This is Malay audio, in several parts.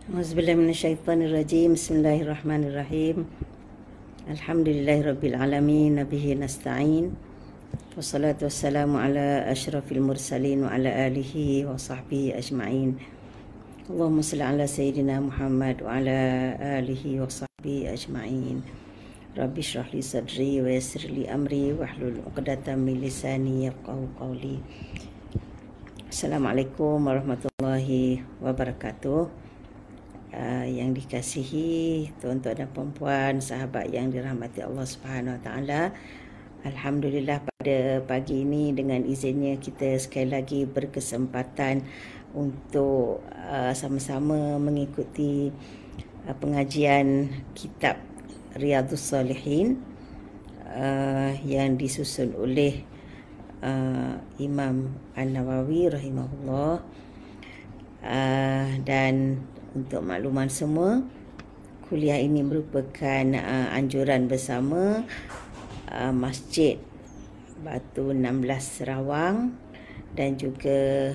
Auzubillahi minasyaitonirrajim. Bismillahirrahmanirrahim. Alhamdulillahirabbil alamin, nabihi nasta'in. Wassalatu wassalamu ala asyrafil mursalin wa ala alihi wa sahbihi ajma'in. Allahumma salli ala sayyidina Muhammad wa ala alihi wa sahbihi ajma'in. Rabbi shrah li sadri wa yassir li amri wahlul 'uqdatam min lisani yafqahu qawli. Assalamualaikum warahmatullahi wabarakatuh. Yang dikasihi tuan-tuan dan puan-puan, sahabat yang dirahmati Allah Subhanahu Wa Taala. Alhamdulillah, pada pagi ini dengan izinnya kita sekali lagi berkesempatan untuk sama-sama mengikuti pengajian kitab Riyadhus Salihin yang disusun oleh Imam An-Nawawi rahimahullah. Dan untuk makluman semua, kuliah ini merupakan anjuran bersama Masjid Batu 16 Sarawang dan juga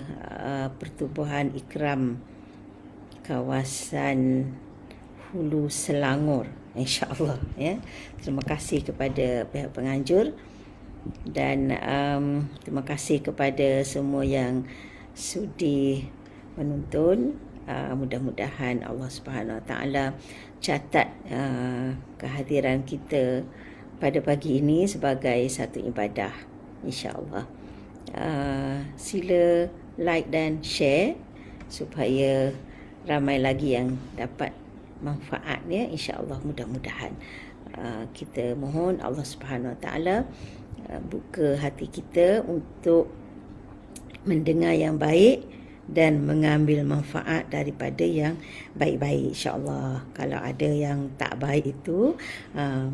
Pertubuhan Ikram kawasan Hulu Selangor, insya-Allah ya. Terima kasih kepada pihak penganjur dan terima kasih kepada semua yang sudi menonton. Mudah-mudahan Allah Subhanahu Wa Taala catat kehadiran kita pada pagi ini sebagai satu ibadah, insya-Allah. Sila like dan share supaya ramai lagi yang dapat manfaat ya, insya-Allah. Mudah-mudahan kita mohon Allah Subhanahu Wa Taala buka hati kita untuk mendengar yang baik dan mengambil manfaat daripada yang baik-baik, insya-Allah. Kalau ada yang tak baik itu,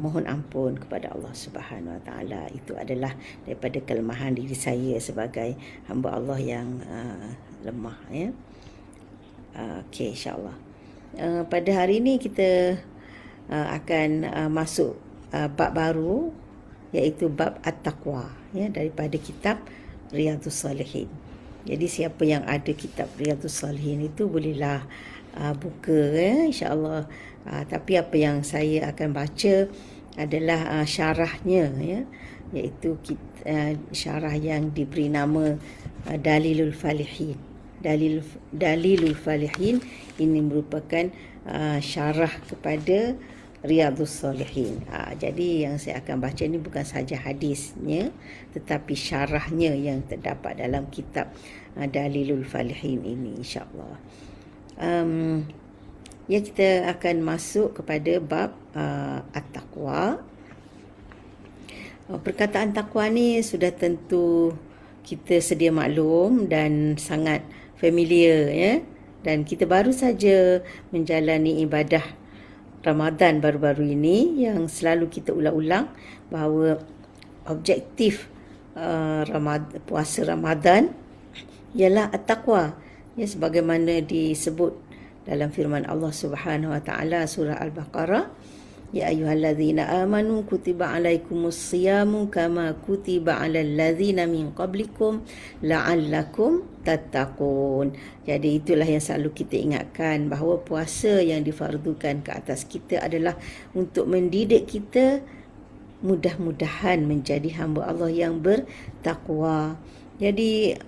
mohon ampun kepada Allah Subhanahu Wa Taala. Itu adalah daripada kelemahan diri saya sebagai hamba Allah yang lemah ya. Okey, insya-Allah. Pada hari ini kita akan masuk bab baru, iaitu bab At-Taqwa ya, daripada kitab Riyadhus Salihin. Jadi siapa yang ada kitab Riyadhus Salihin itu bolehlah buka ya, insya-Allah. Tapi apa yang saya akan baca adalah syarahnya ya, iaitu syarah yang diberi nama Dalilul Falihin. Dalilul Falihin ini merupakan syarah kepada Riyadhus Salihin. Jadi yang saya akan baca ini bukan sahaja hadisnya, tetapi syarahnya yang terdapat dalam kitab Dalilul Falihin ini, insya-Allah. Ya, kita akan masuk kepada bab At-Taqwa. Perkataan takwa ni sudah tentu kita sedia maklum dan sangat familiar ya. Dan kita baru saja menjalani ibadah Ramadan baru-baru ini yang selalu kita ulang-ulang bahawa objektif puasa Ramadan ialah at-taqwa ya, sebagaimana disebut dalam firman Allah Subhanahu Wa Taala surah Al-Baqarah, ya ayyuhallazina amanu kutiba alaikumus-siyamu kama kutiba alal ladzina min qablikum la'allakum tattaqun. Jadi itulah yang selalu kita ingatkan, bahawa puasa yang difardukan ke atas kita adalah untuk mendidik kita mudah-mudahan menjadi hamba Allah yang bertakwa. Jadi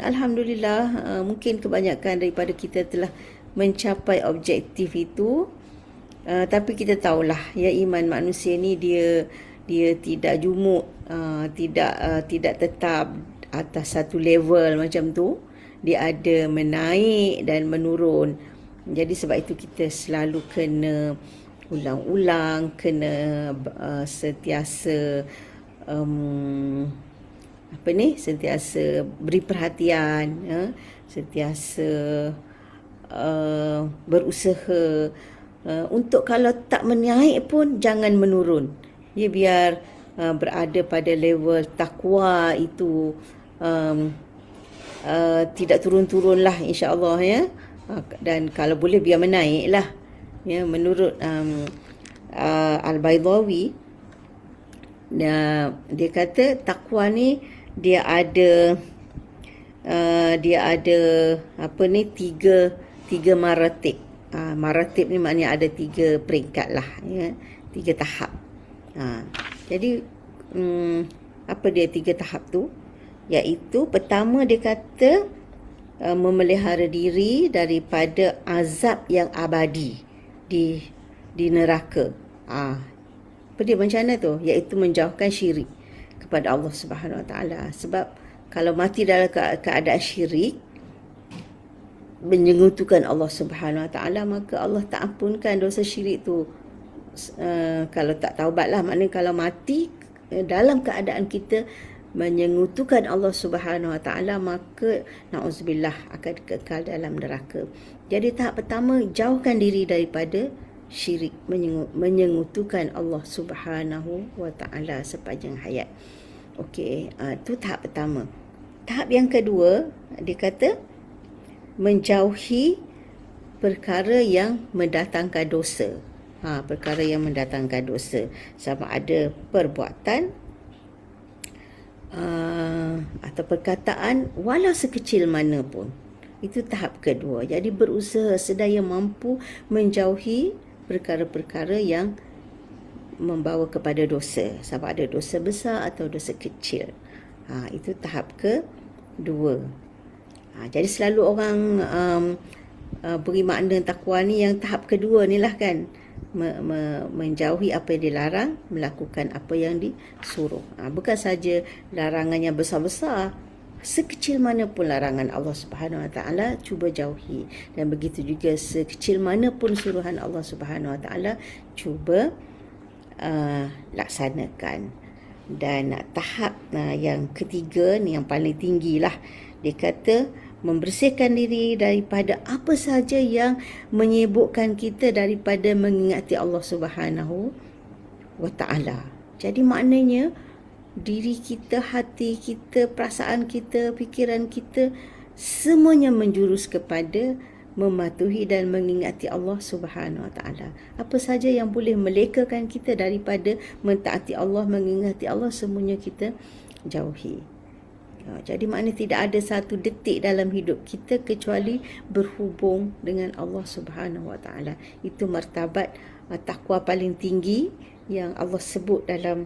alhamdulillah, mungkin kebanyakan daripada kita telah mencapai objektif itu. Tapi kita tahulah ya, iman manusia ni dia tidak jumuk, tidak tetap atas satu level macam tu. Dia ada menaik dan menurun. Jadi sebab itu kita selalu kena ulang-ulang, kena sentiasa sentiasa beri perhatian ya, sentiasa berusaha untuk kalau tak menaik pun jangan menurun ya, biar berada pada level takwa itu, tidak turun-turun lah, insya-Allah ya. Dan kalau boleh biar menaik lah ya. Menurut Al-Baydawi, dia kata takwa ni dia ada tiga maratib maratib ni maknanya ada 3 peringkat lah, ya, 3 tahap. Jadi apa dia 3 tahap tu? Iaitu pertama dia kata memelihara diri daripada azab yang abadi di neraka. Apa dia macam mana tu? Iaitu menjauhkan syirik kepada Allah Subhanahu Wa Taala. Sebab kalau mati dalam keadaan syirik, menyekutukan Allah Subhanahu Wa Taala, maka Allah tak ampunkan dosa syirik tu. Kalau tak taubatlah, maknanya kalau mati dalam keadaan kita menyekutukan Allah Subhanahu Wa Taala, maka na'udzubillah akan kekal dalam neraka. Jadi tahap pertama, jauhkan diri daripada syirik, menyekutukan Allah Subhanahu Wa Taala sepanjang hayat. Okey, itu tahap pertama. Tahap yang kedua, dia kata menjauhi perkara yang mendatangkan dosa. Perkara yang mendatangkan dosa, sama ada perbuatan atau perkataan walau sekecil mana pun. Itu tahap kedua. Jadi berusaha sedaya mampu menjauhi perkara-perkara yang membawa kepada dosa, sama ada dosa besar atau dosa kecil. Itu tahap kedua. Jadi selalu orang beri makna takwa ni yang tahap kedua ni lah kan, menjauhi apa yang dilarang, melakukan apa yang disuruh. Bukan saja larangan yang besar-besar, sekecil mana pun larangan Allah Subhanahu Wa Taala cuba jauhi, dan begitu juga sekecil mana pun suruhan Allah Subhanahu Wa Taala cuba laksanakan. Dan tahap yang ketiga ni yang paling tinggi lah, dia kata membersihkan diri daripada apa sahaja yang menyibukkan kita daripada mengingati Allah Subhanahu Wa Taala. Jadi maknanya diri kita, hati kita, perasaan kita, fikiran kita, semuanya menjurus kepada mematuhi dan mengingati Allah Subhanahu Wa Taala. Apa saja yang boleh melekakan kita daripada mentaati Allah, mengingati Allah, semuanya kita jauhi. Jadi maknanya tidak ada satu detik dalam hidup kita kecuali berhubung dengan Allah Subhanahu Wa Taala. Itu martabat takwa paling tinggi yang Allah sebut dalam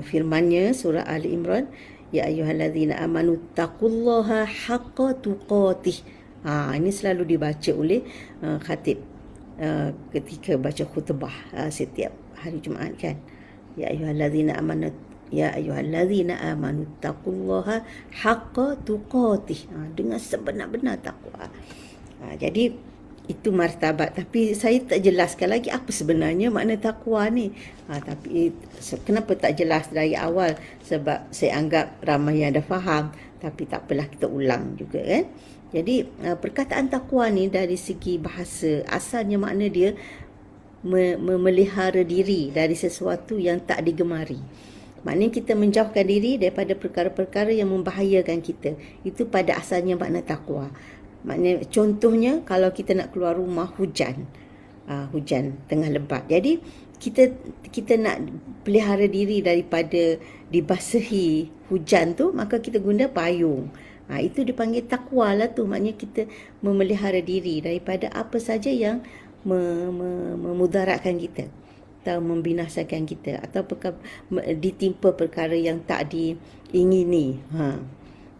firman-Nya surah Ali Imran, ya ayyuhallazina amanu taqullaha haqqa tuqatih. Ini selalu dibaca oleh khatib ketika baca khutbah setiap hari Jumaat kan. Ya ayyuhallazina amanu taqullaha haqqa tuqatih, dengan sebenar-benar takwa. Jadi itu martabat, tapi saya tak jelaskan lagi apa sebenarnya makna takwa ni. Tapi kenapa tak jelas dari awal? Sebab saya anggap ramai yang dah faham, tapi tak apalah, kita ulang juga kan. Jadi perkataan takwa ni dari segi bahasa, asalnya makna dia memelihara diri dari sesuatu yang tak digemari. Maknanya kita menjauhkan diri daripada perkara-perkara yang membahayakan kita. Itu pada asalnya makna takwa. Maknanya contohnya kalau kita nak keluar rumah hujan, hujan tengah lebat. Jadi kita nak pelihara diri daripada dibasahi hujan tu, maka kita guna payung. Itu dipanggil takwa lah tu. Maknanya kita memelihara diri daripada apa saja yang memudaratkan kita atau membinasakan kita, atau ditimpa perkara yang tak diingini.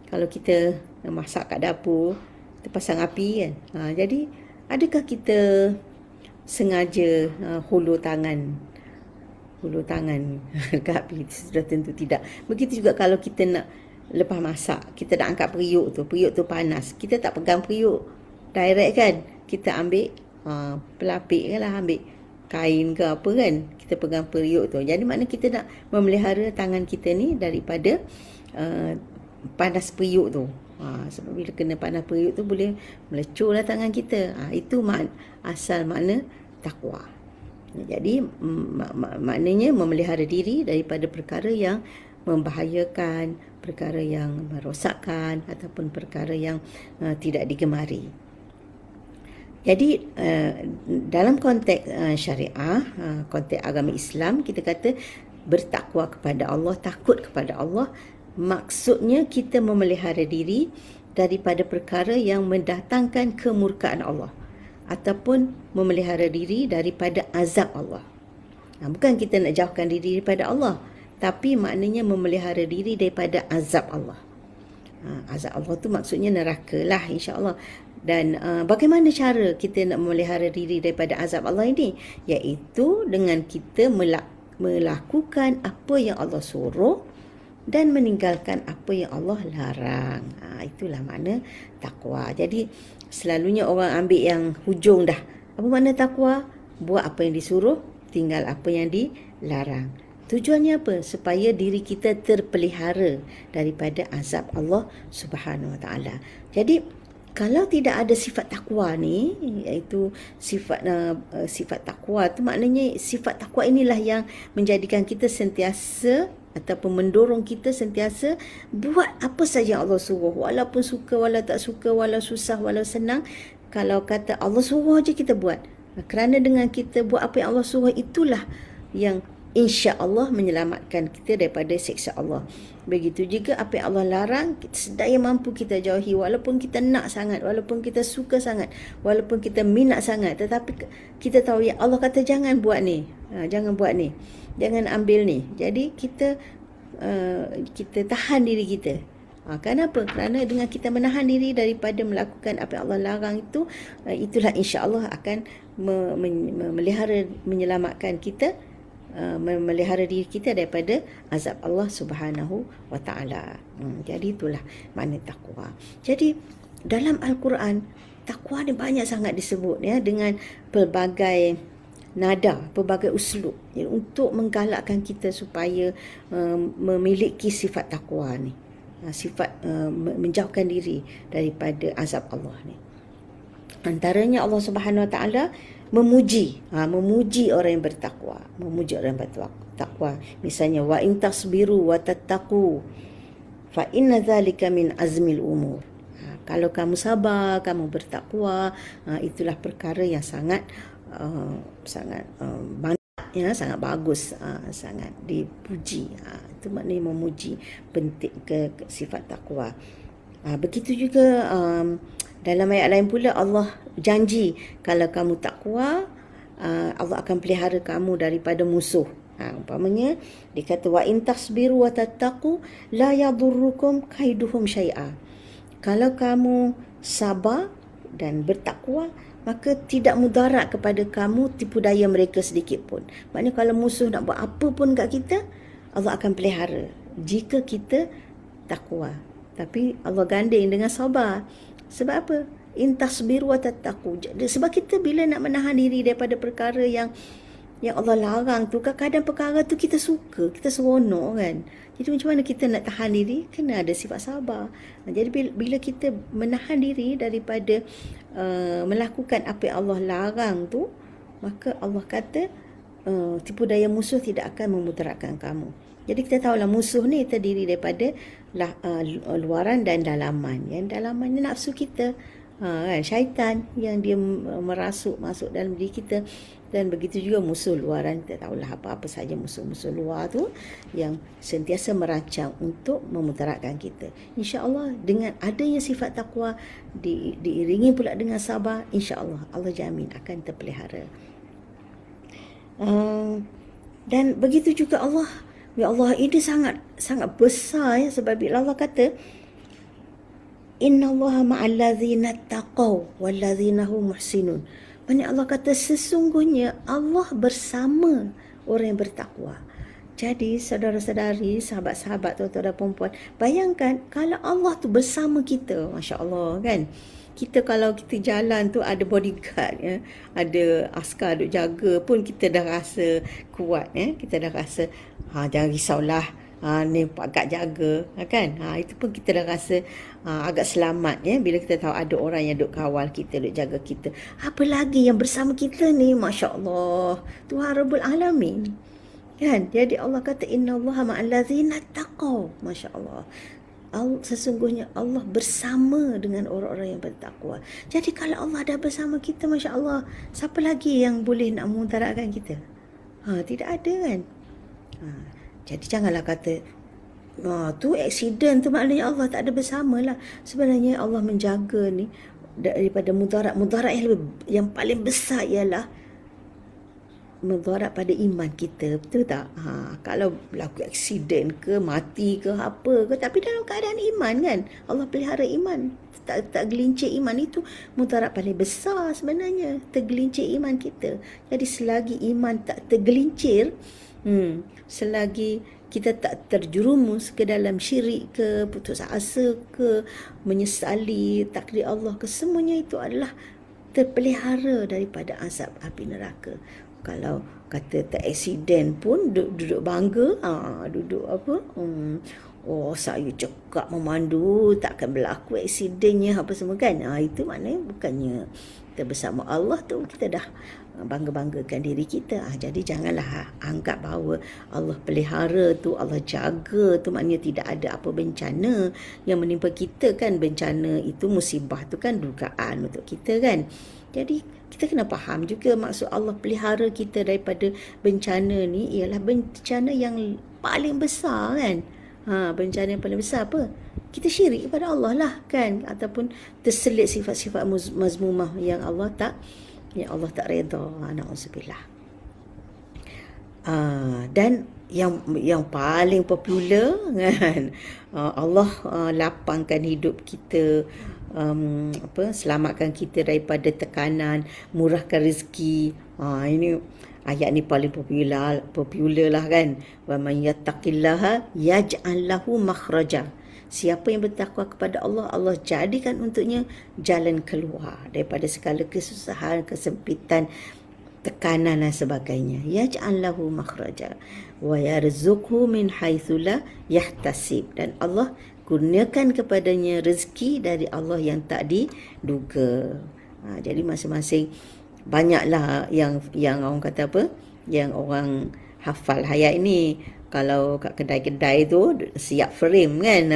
Kalau kita masak kat dapur, kita pasang api kan. Jadi adakah kita sengaja hulur tangan dekat api? Sudah tentu tidak. Begitu juga kalau kita nak lepas masak, kita nak angkat periuk tu panas, kita tak pegang periuk direct kan, kita ambil pelapik kan lah, ambil kain ke apa kan, kita pegang periuk tu. Jadi maknanya kita nak memelihara tangan kita ni daripada panas periuk tu. Sebab bila kena panas periuk tu boleh melecur lah tangan kita. Itu asal makna takwa. Jadi maknanya memelihara diri daripada perkara yang membahayakan, perkara yang merosakkan, ataupun perkara yang tidak digemari. Jadi dalam konteks syariah, konteks agama Islam, kita kata bertakwa kepada Allah, takut kepada Allah, maksudnya kita memelihara diri daripada perkara yang mendatangkan kemurkaan Allah ataupun memelihara diri daripada azab Allah. Bukan kita nak jauhkan diri daripada Allah, tapi maknanya memelihara diri daripada azab Allah. Azab Allah tu maksudnya neraka lah, insya-Allah. Dan bagaimana cara kita nak memelihara diri daripada azab Allah ini? Iaitu dengan kita melakukan apa yang Allah suruh dan meninggalkan apa yang Allah larang. Itulah makna takwa. Jadi selalunya orang ambil yang hujung dah. Apa makna takwa? Buat apa yang disuruh, tinggal apa yang dilarang. Tujuannya apa? Supaya diri kita terpelihara daripada azab Allah Subhanahu Wa Taala. Jadi kalau tidak ada sifat takwa ni, iaitu sifat takwa tu maknanya sifat takwa inilah yang menjadikan kita sentiasa ataupun mendorong kita sentiasa buat apa saja Allah suruh, walaupun suka, walau tak suka, walau susah, walau senang. Kalau kata Allah suruh aja kita buat. Kerana dengan kita buat apa yang Allah suruh, itulah yang insya-Allah menyelamatkan kita daripada siksa Allah. Begitu juga apa yang Allah larang, sedaya mampu kita jauhi, walaupun kita nak sangat, walaupun kita suka sangat, walaupun kita minat sangat, tetapi kita tahu ya Allah kata jangan buat ni, jangan buat ni, jangan ambil ni. Jadi kita tahan diri kita. Kenapa? Kerana dengan kita menahan diri daripada melakukan apa yang Allah larang itu, itulah insya-Allah akan memelihara, menyelamatkan kita, memelihara diri kita daripada azab Allah Subhanahu Wa Taala. Jadi itulah makna takwa. Jadi dalam Al-Quran, takwa ni banyak sangat disebut dengan pelbagai nada, pelbagai uslub untuk menggalakkan kita supaya memiliki sifat takwa ni, sifat menjauhkan diri daripada azab Allah ni. Antaranya Allah Subhanahu Wa Taala memuji orang yang bertakwa, memuji orang yang bertakwa. Misalnya wa in tasbiru wa tattaqu fa inna dzalika min azmil umur. Kalau kamu sabar, kamu bertakwa, itulah perkara yang sangat sangat bagus, sangat dipuji. Itu maknanya memuji, penting ke sifat takwa. Begitu juga dalam ayat lain pula Allah janji kalau kamu takwa, Allah akan pelihara kamu daripada musuh. Umpamanya dia kata wa in tasbiru wa tattaqu la yadurrukum kaiduhum syai'a. Kalau kamu sabar dan bertakwa, maka tidak mudarat kepada kamu tipu daya mereka sedikit pun. Maknanya kalau musuh nak buat apa pun kat kita, Allah akan pelihara jika kita takwa. Tapi Allah ganding dengan sabar. Sebab apa? In tasbiru wa tattaqu. Sebab kita bila nak menahan diri daripada perkara yang Allah larang tu, kadang-kadang perkara tu kita suka, kita seronok kan. Jadi macam mana kita nak tahan diri? Kena ada sifat sabar. Jadi bila kita menahan diri daripada melakukan apa yang Allah larang tu, maka Allah kata tipu daya musuh tidak akan memudaratkan kamu. Jadi kita tahulah musuh ni terdiri daripada luaran dan dalaman. Yang dalaman ni nafsu kita, kan, syaitan yang dia masuk dalam diri kita. Dan begitu juga musuh luaran, kita tahulah apa-apa saja musuh-musuh luar tu yang sentiasa merancang untuk memudaratkan kita. InsyaAllah dengan adanya sifat takwa diiringi pula dengan sabar, insyaAllah Allah jamin akan terpelihara. Dan begitu juga Allah, ya Allah ini sangat besar ya, sebab bila Allah kata innallaha ma'al ladzina taqaw wal ladzina hum muhsinun. Maksudnya Allah kata sesungguhnya Allah bersama orang yang bertakwa. Jadi saudara-saudari, sahabat-sahabat, tuan-tuan dan puan-puan, bayangkan kalau Allah tu bersama kita, masya-Allah kan. Kita kalau kita jalan tu ada bodyguard ya, ada askar duk jaga pun kita dah rasa kuat ya. Kita dah rasa jangan risaulah, ni Pak Gad jaga kan. Itu pun kita dah rasa agak selamat ya bila kita tahu ada orang yang duk kawal kita, duk jaga kita. Apa lagi yang bersama kita ni, masya-Allah, Tuhan Rabbul Alamin. Kan? Jadi Allah kata innallaha ma'al ladzina taqaw. Masya-Allah. Sesungguhnya Allah bersama dengan orang-orang yang bertakwa. Jadi kalau Allah dah bersama kita, masya-Allah, siapa lagi yang boleh nak memudaratkan kita? Tidak ada kan? Jadi janganlah kata Tu aksiden tu maknanya Allah tak ada bersama lah. Sebenarnya Allah menjaga ni daripada mudarat. Mudarat yang paling besar ialah mudarat pada iman kita. Betul tak? Kalau berlaku aksiden ke, mati ke, apa ke, tapi dalam keadaan iman kan. Allah pelihara iman. Tak gelincir iman itu mudarat paling besar sebenarnya. Tergelincir iman kita. Jadi selagi iman tak tergelincir, selagi kita tak terjerumus ke dalam syirik ke, putus asa ke, menyesali takdir Allah ke, semuanya itu adalah terpelihara daripada azab api neraka. Kalau kata tak aksiden pun duduk bangga, duduk apa, saya cekap memandu, takkan berlaku aksidennya apa semua kan. Itu maknanya bukannya kita bersama Allah tu, kita dah bangga-banggakan diri kita. Jadi janganlah anggap bahawa Allah pelihara tu, Allah jaga tu maknanya tidak ada apa bencana yang menimpa kita kan. Bencana itu, musibah tu kan dugaan untuk kita kan. Jadi kita kena faham juga maksud Allah pelihara kita daripada bencana ni ialah bencana yang paling besar kan. Bencana yang paling besar apa? Kita syirik kepada Allah lah kan, ataupun terselit sifat-sifat mazmumah yang Allah tak reda. Na'udzubillah. Dan yang paling popular kan, Allah lapangkan hidup kita, selamatkan kita daripada tekanan, murahkan rezeki. Ini ayat ni paling popular lah kan. Wa man yattaqillaha yaj'al lahu makhraja. Siapa yang bertakwa kepada Allah, Allah jadikan untuknya jalan keluar daripada segala kesusahan, kesempitan, tekanan dan sebagainya. Yaj'al lahu makhraja wa yarzuqhu min haitsu la yahtasib. Dan Allah kurniakan kepadanya rezeki dari Allah yang tak diduga. Jadi masing-masing banyaklah yang orang kata apa, yang orang hafal ayat ini. Kalau kat kedai-kedai tu siap frame kan.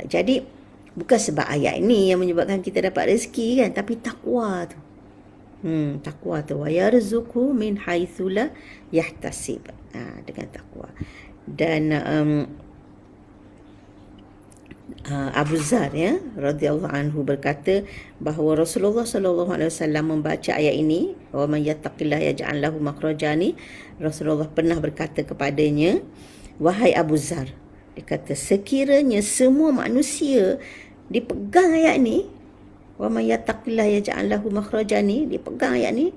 Jadi bukan sebab ayat ini yang menyebabkan kita dapat rezeki kan, tapi takwa tu. Takwa tu, wa yarzuqhu min haitsu la yahtasib. Dengan takwa. Dan Abu Zar radhiyallahu anhu berkata bahawa Rasulullah sallallahu alaihi wasallam membaca ayat ini, wa man yattaqillaha yaj'al lahu makhraja ni, Rasulullah pernah berkata kepadanya, wahai Abu Zar, dia kata sekiranya semua manusia dipegang ayat ni, wa man yattaqillaha yaj'al lahu makhraja ni, dipegang ayat ni,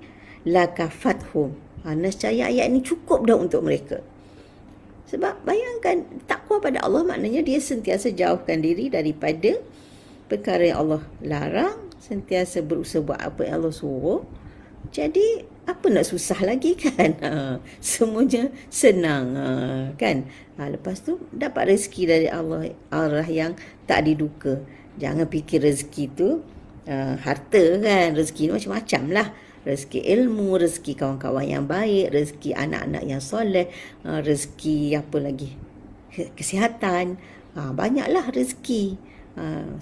la kafathum. Nescaya ayat ni cukup dah untuk mereka. Sebab bayangkan, takwa pada Allah maknanya dia sentiasa jauhkan diri daripada perkara yang Allah larang, sentiasa berusaha buat apa yang Allah suruh. Jadi apa nak susah lagi kan? Semuanya senang kan. Lepas tu dapat rezeki dari Allah arah yang tak diduga. Jangan fikir rezeki tu harta kan. Rezeki ni macam-macam lah. Rezeki ilmu, rezeki kawan-kawan yang baik, rezeki anak-anak yang soleh, rezeki apa lagi, kesihatan. Banyaklah rezeki.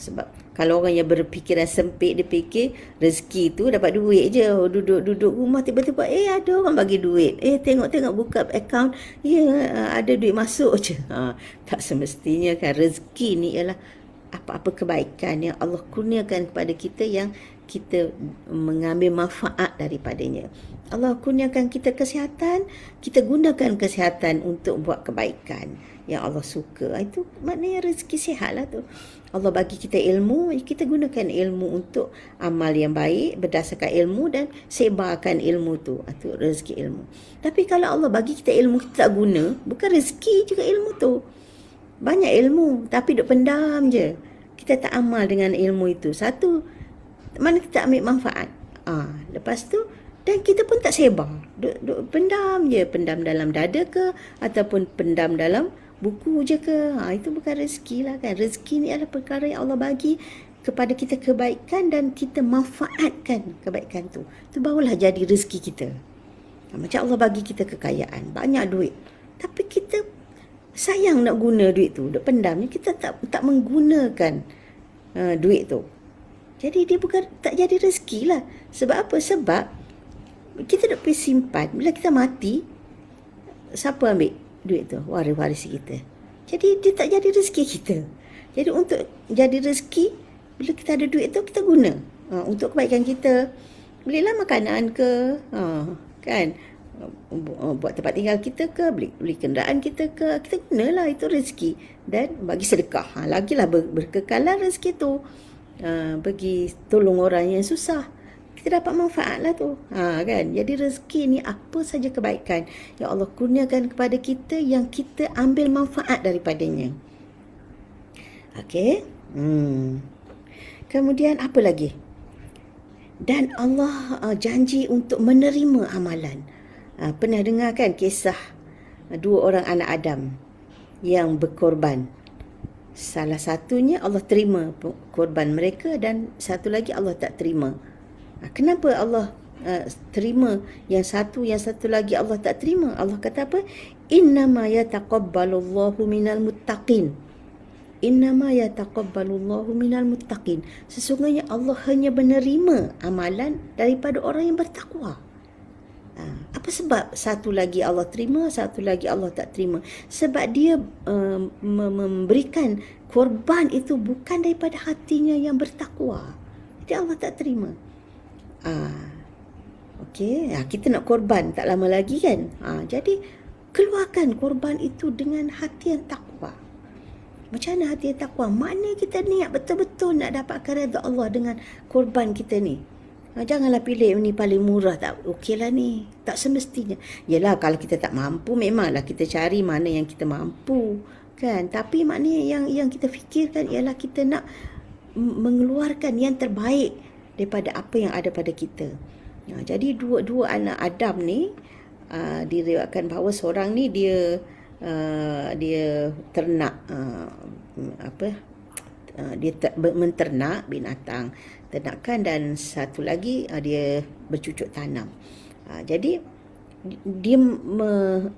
Sebab kalau orang yang berfikiran sempit, dia fikir rezeki tu dapat duit je. Duduk rumah tiba-tiba ada orang bagi duit. Tengok-tengok buka akaun, ada duit masuk je. Tak semestinya kan. Rezeki ni ialah apa-apa kebaikan yang Allah kurniakan kepada kita yang kita mengambil manfaat daripadanya. Allah kurniakan kita kesihatan, kita gunakan kesihatan untuk buat kebaikan yang Allah suka. Itu maknanya rezeki sihat lah tu. Allah bagi kita ilmu, kita gunakan ilmu untuk amal yang baik berdasarkan ilmu dan sebarkan ilmu tu. Itu rezeki ilmu. Tapi kalau Allah bagi kita ilmu kita tak guna, bukan rezeki juga ilmu tu. Banyak ilmu tapi duk pendam je. Kita tak amal dengan ilmu itu. Satu, mana kita ambil manfaat. Lepas tu, dan kita pun tak sebar. Duk pendam je. Pendam dalam dada ke, ataupun pendam dalam buku je ke. Itu bukan rezeki lah kan. Rezeki ni adalah perkara yang Allah bagi kepada kita kebaikan dan kita manfaatkan kebaikan tu. Itu barulah jadi rezeki kita. Macam Allah bagi kita kekayaan, banyak duit. Tapi kita sayang nak guna duit tu. Duk pendam ni, kita tak menggunakan duit tu. Jadi dia bukan tak jadi rezeki lah. Sebab apa? Sebab kita nak pergi simpan. Bila kita mati, siapa ambil duit tu? Waris-waris kita. Jadi dia tak jadi rezeki kita. Jadi untuk jadi rezeki, bila kita ada duit tu kita guna untuk kebaikan kita. Belilah makanan ke, kan, buat tempat tinggal kita ke, beli kenderaan kita ke, kita gunalah itu rezeki. Dan bagi sedekah, lagilah berkekalan rezeki tu. Bagi tolong orang yang susah, kita dapat manfaat lah tu, kan. Jadi rezeki ni apa saja kebaikan yang Allah kurniakan kepada kita, yang kita ambil manfaat daripadanya. Okey. Kemudian apa lagi? Dan Allah janji untuk menerima amalan. Pernah dengar kan kisah dua orang anak Adam yang berkorban. Salah satunya Allah terima korban mereka dan satu lagi Allah tak terima. Kenapa Allah terima yang satu lagi Allah tak terima? Allah kata apa? Innama yataqabbalullahu minal muttaqin. Innama yataqabbalullahu minal muttaqin. Sesungguhnya Allah hanya menerima amalan daripada orang yang bertakwa. Apa sebab satu lagi Allah terima, satu lagi Allah tak terima? Sebab dia memberikan korban itu bukan daripada hatinya yang bertakwa. Jadi Allah tak terima. Okey, kita nak korban tak lama lagi kan? Jadi keluarkan korban itu dengan hati yang takwa. Macam mana hati yang takwa? Mana kita niat betul-betul nak dapatkan redha Allah dengan korban kita ni. Janganlah pilih ni paling murah, tak okeylah ni. Tak semestinya. Yelah, kalau kita tak mampu, memanglah kita cari mana yang kita mampu, kan. Tapi maknanya yang kita fikirkan ialah kita nak mengeluarkan yang terbaik daripada apa yang ada pada kita. Jadi dua anak Adam ni, diriwayatkan bahawa seorang ni dia ternak dia menternak binatang ternakan, dan satu lagi dia bercucuk tanam. Jadi dia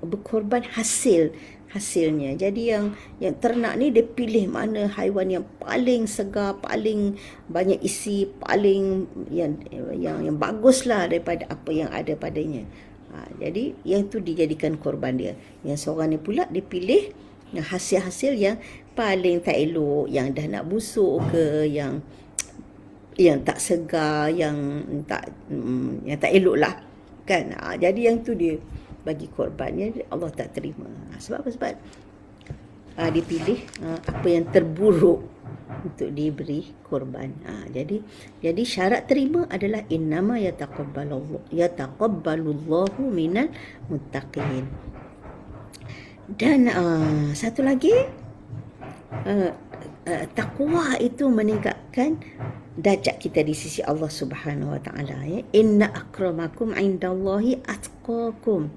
berkorban hasilnya. Jadi yang ternak ni dia pilih mana haiwan yang paling segar, paling banyak isi, paling yang baguslah daripada apa yang ada padanya. Jadi yang tu dijadikan korban dia. Yang seorang ni pula dipilih hasil-hasil yang paling tak elok, yang dah nak busuk ke, yang tak segar, yang tak elok lah, kan. Jadi yang tu dia bagi korbannya, Allah tak terima. Sebab apa? Sebab dia pilih apa yang terburuk untuk diberi korban. Jadi syarat terima adalah innama yataqabbalullahu minal muttaqin. Dan satu lagi, takwa itu meningkatkan darjat kita di sisi Allah Subhanahu Wa Taala. Inna akramakum indallahi atqakum.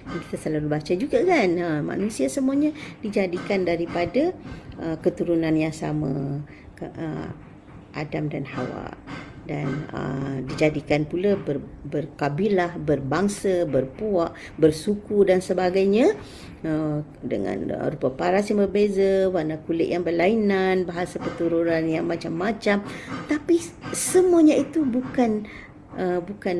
Kita selalu baca juga kan. Manusia semuanya dijadikan daripada keturunan yang sama, Adam dan Hawa, dan dijadikan pula berkabilah, berbangsa, berpuak, bersuku dan sebagainya, dengan rupa paras yang berbeza, warna kulit yang berlainan, bahasa keturunan yang macam-macam. Tapi semuanya itu bukan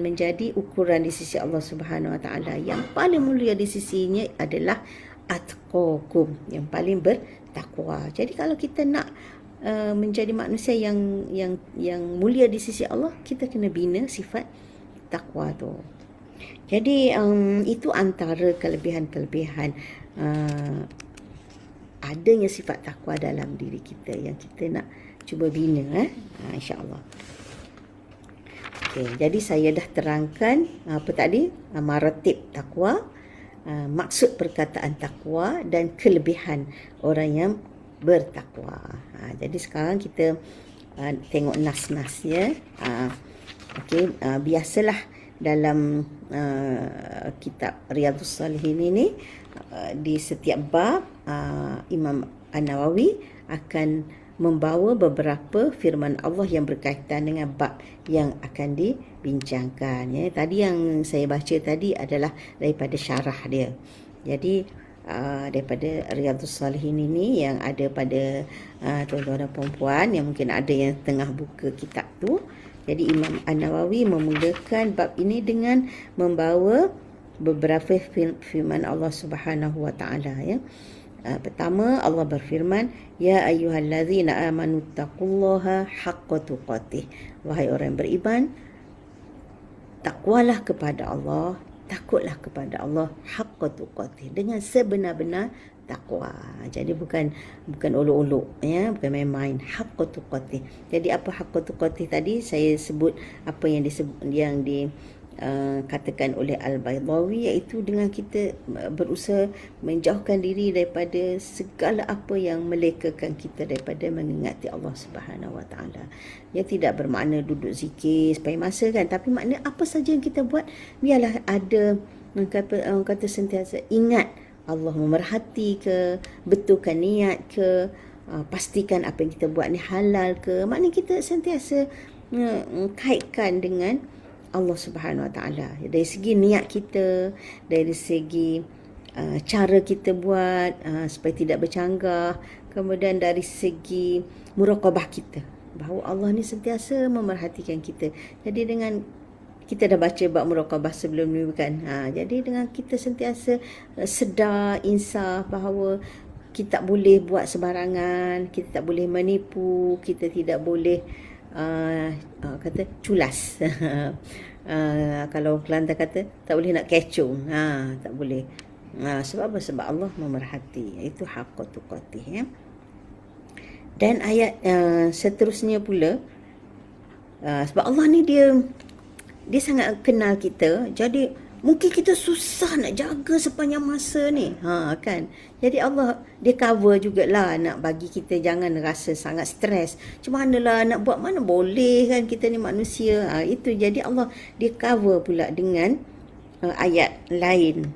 menjadi ukuran di sisi Allah Subhanahu Wa Taala. Yang paling mulia di sisinya adalah atqakum, yang paling bertakwa. Jadi kalau kita nak menjadi manusia yang mulia di sisi Allah, kita kena bina sifat takwa tu. Jadi itu antara kelebihan-kelebihan adanya sifat takwa dalam diri kita yang kita nak cuba bina, insya-Allah. Okey, jadi saya dah terangkan apa tadi, maratib takwa, maksud perkataan takwa dan kelebihan orang yang bertakwa. Jadi sekarang kita tengok nas-nas ya. Okey, biasalah dalam kitab Riyadhus Shalihin ini, di setiap bab Imam An-Nawawi akan membawa beberapa firman Allah yang berkaitan dengan bab yang akan dibincangkan ya. Tadi yang saya baca tadi adalah daripada syarah dia. Jadi daripada Riyadhus Shalihin ini yang ada pada tuan-tuan dan puan-puan yang mungkin ada yang tengah buka kitab tu. Jadi Imam An-Nawawi memulakan bab ini dengan membawa beberapa firman Allah Subhanahu Wa Taala ya. Pertama, Allah berfirman, ya ayyuhallazina amanu taqullaha haqqa tuqatih. Wahai orang yang beriman, takwalah kepada Allah, takutlah kepada Allah haqqa tuqatih, dengan sebenar-benar takwa. Jadi bukan olok-olok, ya, bukan main-main, haqqa tuqatih. Jadi apa haqqa tuqatih tadi? Saya sebut apa yang katakan oleh Al-Baydawi, iaitu dengan kita berusaha menjauhkan diri daripada segala apa yang melekakan kita daripada mengingati Allah Subhanahu Wa Taala. Ia tidak bermakna duduk zikir sepanjang masa kan, tapi makna apa saja yang kita buat biarlah ada kata sentiasa ingat Allah, memerhati ke, betulkan niat ke, pastikan apa yang kita buat ni halal ke. Maknanya kita sentiasa kaitkan dengan Allah Subhanahu Wa Taala. Dari segi niat kita, dari segi cara kita buat supaya tidak bercanggah, kemudian dari segi muraqabah kita, bahawa Allah ni sentiasa memerhatikan kita. Jadi dengan kita dah baca bab muraqabah sebelum ni kan. Jadi dengan kita sentiasa sedar, insaf bahawa kita tak boleh buat sembarangan, kita tak boleh menipu, kita tidak boleh kata culas. Kalau Kelantan kata tak boleh nak kecoh, tak boleh. Sebab apa? Sebab Allah memerhati. Itu haqqa tuqatih, ya. Dan ayat seterusnya pula, sebab Allah ni dia sangat kenal kita. Jadi mungkin kita susah nak jaga sepanjang masa ni, kan. Jadi Allah dia cover jugalah, nak bagi kita jangan rasa sangat stres. Macam manalah nak buat, mana boleh kan, kita ni manusia. Itu jadi Allah dia cover pula dengan ayat lain,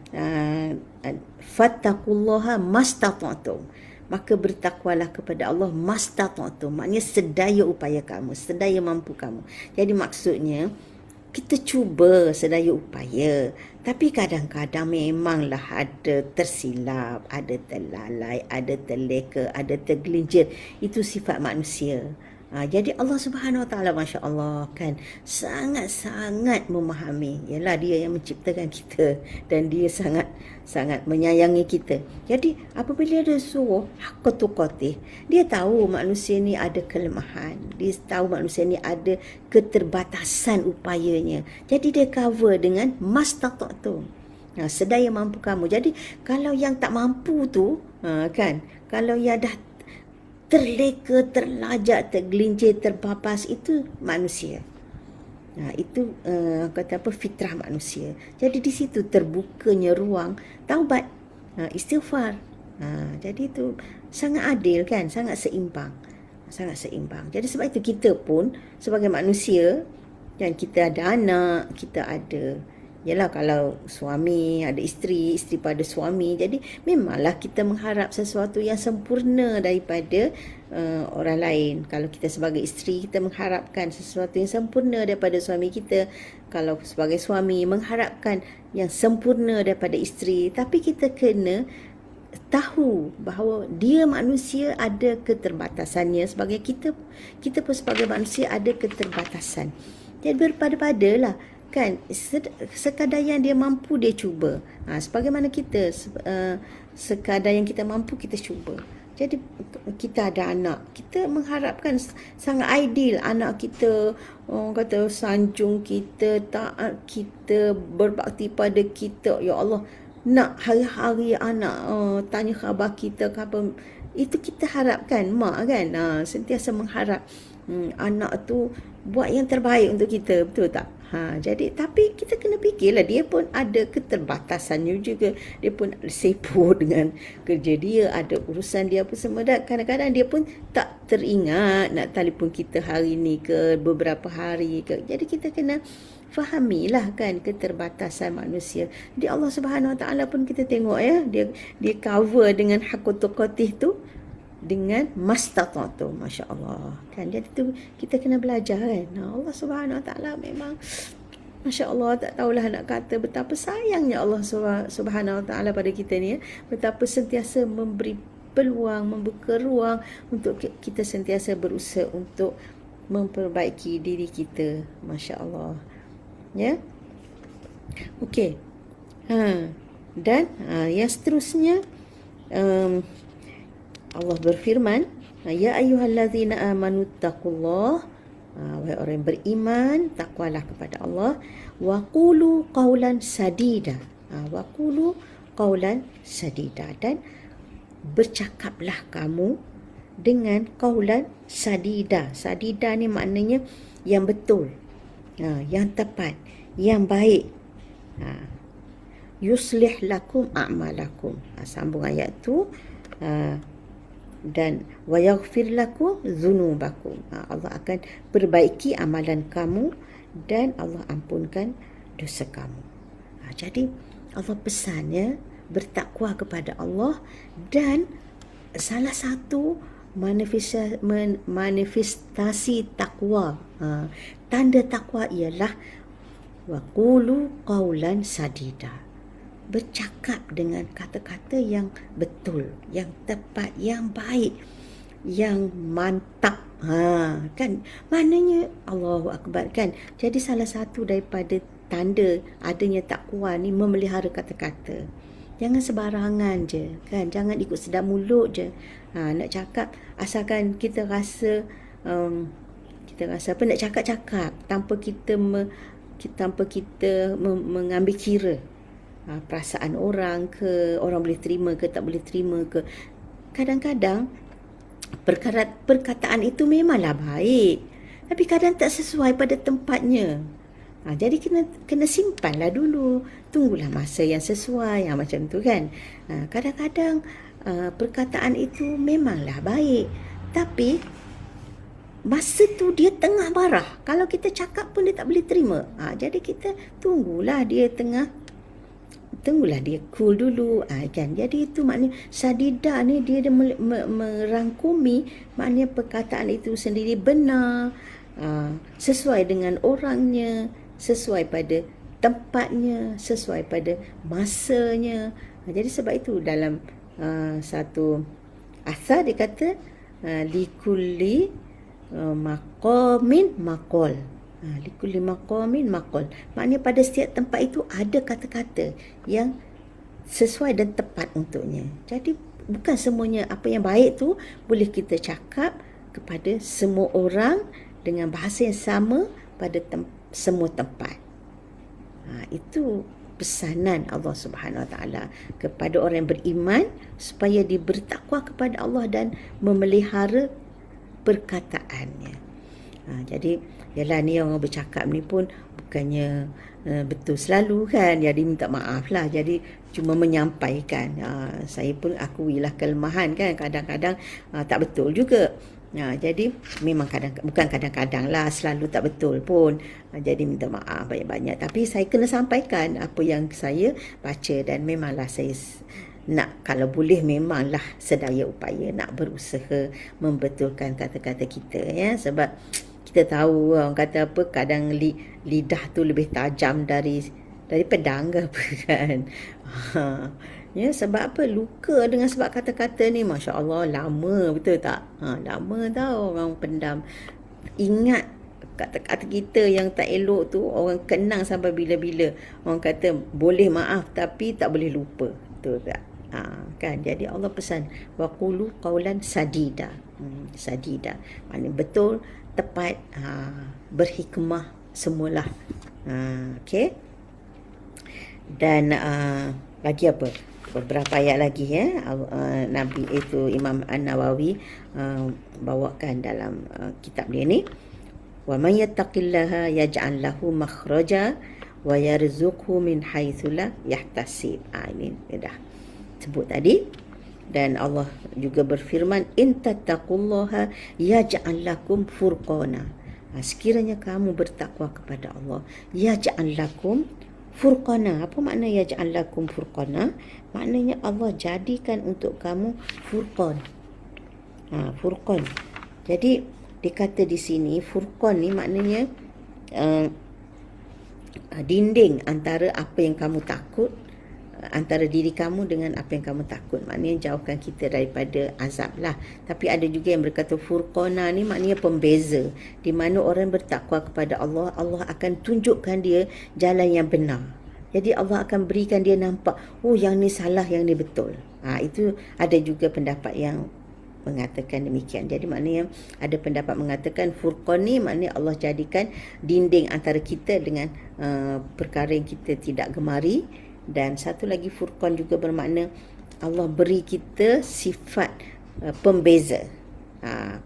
fattaqullaha mastata'tum, maka bertakwalah kepada Allah mastata'tum, maknanya sedaya upaya kamu, sedaya mampu kamu. Jadi maksudnya kita cuba sedaya upaya, tapi kadang-kadang memanglah ada tersilap, ada terlalai, ada terleka, ada tergelincir. Itu sifat manusia. Jadi Allah Subhanahu Wa Taala, Masya Allah kan, sangat-sangat memahami. Yalah, dia yang menciptakan kita dan dia sangat menyayangi kita. Jadi apabila dia suruh haqqa tuqatih, dia tahu manusia ni ada kelemahan, dia tahu manusia ni ada keterbatasan upayanya. Jadi dia cover dengan mastata'tum, sedaya mampu kamu. Jadi kalau yang tak mampu tu, kan, kalau yang dah terleka, terlajak, tergelincir, terpapas, itu manusia. Itu kata apa, fitrah manusia. Jadi di situ terbukanya ruang taubat, istighfar. Jadi itu sangat adil kan, sangat seimbang. Jadi sebab itu kita pun sebagai manusia, dan kita ada anak, kita ada, yalah, kalau suami ada isteri pada suami, jadi memanglah kita mengharap sesuatu yang sempurna daripada orang lain. Kalau kita sebagai isteri, kita mengharapkan sesuatu yang sempurna daripada suami kita. Kalau sebagai suami, mengharapkan yang sempurna daripada isteri. Tapi kita kena tahu bahawa dia manusia ada keterbatasannya, sebagai kita pun sebagai manusia ada keterbatasan. Jadi berpada-padalah kan, sekadar yang dia mampu dia cuba. Sebagaimana kita sekadar yang kita mampu kita cuba. Jadi kita ada anak, kita mengharapkan sangat ideal anak kita kata sanjung kita, taat kita, berbakti pada kita. Ya Allah, nak hari-hari anak tanya khabar kita ke apa. Itu kita harapkan, mak kan, sentiasa mengharap anak tu buat yang terbaik untuk kita, betul tak? Jadi tapi kita kena fikirlah, dia pun ada keterbatasannya juga. Dia pun sibuk dengan kerja dia, ada urusan dia apa semua. Dan kadang-kadang dia pun tak teringat nak telefon kita hari ni ke, beberapa hari ke. Jadi kita kena fahamilah kan keterbatasan manusia. Jadi Allah Subhanahu Wa Taala pun kita tengok, ya, dia cover dengan haqqut tuqatih tu dengan mastata'tum, Masya Allah kan. Jadi tu kita kena belajar kan. Allah Subhanahu Wa Taala memang Masya Allah, tak tahulah nak kata betapa sayangnya Allah Subhanahu Wa Taala pada kita ni, ya. Betapa sentiasa memberi peluang, membuka ruang untuk kita sentiasa berusaha untuk memperbaiki diri kita, Masya Allah, ya. Okey. Dan yang seterusnya, Allah berfirman, ya ayyuhallazina amanu taqullah, wahai orang yang beriman, takwalah kepada Allah, wa qulu qawlan sadida, wa qulu qawlan sadida, dan bercakaplah kamu dengan qawlan sadida. Sadida ni maknanya yang betul, yang tepat, yang baik. Yuslih lakum a'malakum, sambung ayat tu, dan wa yaghfir lakum dzunubakum, Allah akan perbaiki amalan kamu dan Allah ampunkan dosa kamu. Jadi Allah pesannya bertakwa kepada Allah, dan salah satu manifestasi takwa, tanda takwa ialah wa qulu qawlan sadida, bercakap dengan kata-kata yang betul, yang tepat, yang baik, yang mantap. Kan maknanya Allahu Akbar kan. Jadi salah satu daripada tanda adanya takwa ni memelihara kata-kata. Jangan sembarangan je kan, jangan ikut sedap mulut je. Nak cakap asalkan kita rasa apa, nak cakap-cakap tanpa kita mengambil kira perasaan orang ke, orang boleh terima ke tak boleh terima ke. Kadang-kadang perkataan itu memanglah baik, tapi kadang tak sesuai pada tempatnya. Jadi kena simpanlah dulu, tunggulah masa yang sesuai, macam tu kan. Kadang-kadang perkataan itu memanglah baik, tapi masa tu dia tengah marah. Kalau kita cakap pun dia tak boleh terima. Jadi kita tunggulah dia cool dulu, kan. Jadi itu maknanya sadida ni dia merangkumi, maknanya perkataan itu sendiri benar, sesuai dengan orangnya, sesuai pada tempatnya, sesuai pada masanya. Jadi sebab itu dalam satu asar dia kata likulli maqamin maqal. Likulli maqamin maqal, maknanya pada setiap tempat itu ada kata-kata yang sesuai dan tepat untuknya. Jadi bukan semuanya apa yang baik tu boleh kita cakap kepada semua orang dengan bahasa yang sama pada semua tempat. Itu pesanan Allah Subhanahu Wa Taala kepada orang yang beriman supaya dia bertakwa kepada Allah dan memelihara perkataannya. Jadi yalah, ni orang bercakap ni pun bukannya betul selalu kan. Jadi minta maaf lah. Jadi cuma menyampaikan. Saya pun akuilah kelemahan kan. Kadang-kadang tak betul juga. Jadi memang bukan kadang-kadang lah, selalu tak betul pun. Jadi minta maaf banyak-banyak. Tapi saya kena sampaikan apa yang saya baca, dan memanglah saya nak, kalau boleh memanglah sedaya upaya nak berusaha membetulkan kata-kata kita, ya. Sebab kita tahu orang kata apa, kadang lidah tu lebih tajam dari pedang ke apa kan. Ya, sebab apa? Luka dengan sebab kata-kata ni, Masya Allah, lama, betul tak? Lama tau orang pendam. Ingat kata-kata kita yang tak elok tu, orang kenang sampai bila-bila. Orang kata boleh maaf tapi tak boleh lupa, betul tak? Kan. Jadi Allah pesan waqulu qawlan sadida. Sadida maknanya betul, tepat, berhikmah semualah. Okey. Dan lagi apa? Beberapa ayat lagi, ya. Nabi itu Imam An-Nawawi bawakan dalam kitab dia ni, wa may yattaqillaha yaj'al lahu makhraja wa yarzuqhu min haitsu la yahtasib. Ini dah sebut tadi. Dan Allah juga berfirman, in tattaqullaha yaj'al lakum furqana. Sekiranya kamu bertakwa kepada Allah, yaj'al lakum furqana. Apa makna yaj'al lakum furqana? Maknanya Allah jadikan untuk kamu furqan. Furqan. Jadi dikata di sini furqan ni maknanya dinding antara apa yang kamu takut, antara diri kamu dengan apa yang kamu takut. Maknanya jauhkan kita daripada azab lah. Tapi ada juga yang berkata furqana ni maknanya pembeza, di mana orang bertakwa kepada Allah, Allah akan tunjukkan dia jalan yang benar. Jadi Allah akan berikan dia nampak, oh yang ni salah, yang ni betul. Itu ada juga pendapat yang mengatakan demikian. Jadi maknanya ada pendapat mengatakan furqan ni maknanya Allah jadikan dinding antara kita dengan perkara yang kita tidak gemari. Dan satu lagi furqan juga bermakna Allah beri kita sifat pembeza.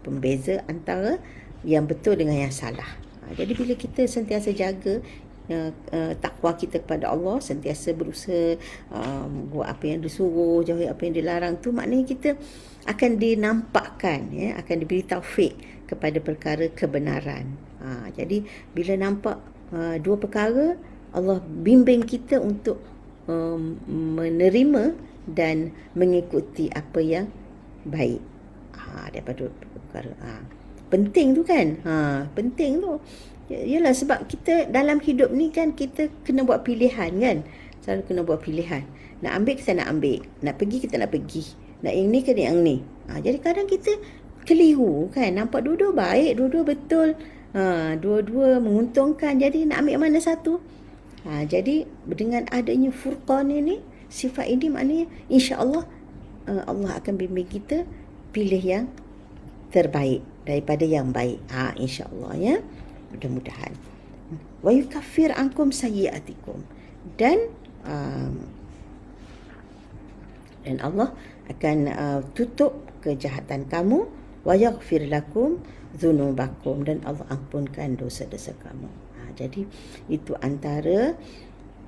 Pembeza antara yang betul dengan yang salah. Jadi bila kita sentiasa jaga takwa kita kepada Allah, sentiasa berusaha buat apa yang disuruh, jauhi apa yang dilarang, tu maknanya kita akan dinampakkan, akan diberi taufik kepada perkara kebenaran. Jadi bila nampak dua perkara, Allah bimbing kita untuk menerima dan mengikuti apa yang baik daripada perkara. Penting tu kan, penting tu. Yalah, sebab kita dalam hidup ni kan kita kena buat pilihan kan. Selalu kena buat pilihan. Nak ambil kita nak ambil, nak pergi kita nak pergi, nak yang ni ke yang ni. Jadi kadang kita keliru kan, nampak dua-dua baik, dua-dua betul, dua-dua menguntungkan, jadi nak ambil mana satu. Jadi dengan adanya furqan ini, sifat ini maknanya insya-Allah Allah akan bimbing kita pilih yang terbaik daripada yang baik. Insya-Allah ya. Mudah-mudahan. Wa yukaffir ankum sayyi'atikum, dan Allah akan tutup kejahatan kamu, wa yaghfir lakum dzunubakum, dan Allah ampunkan dosa-dosa kamu. Jadi itu antara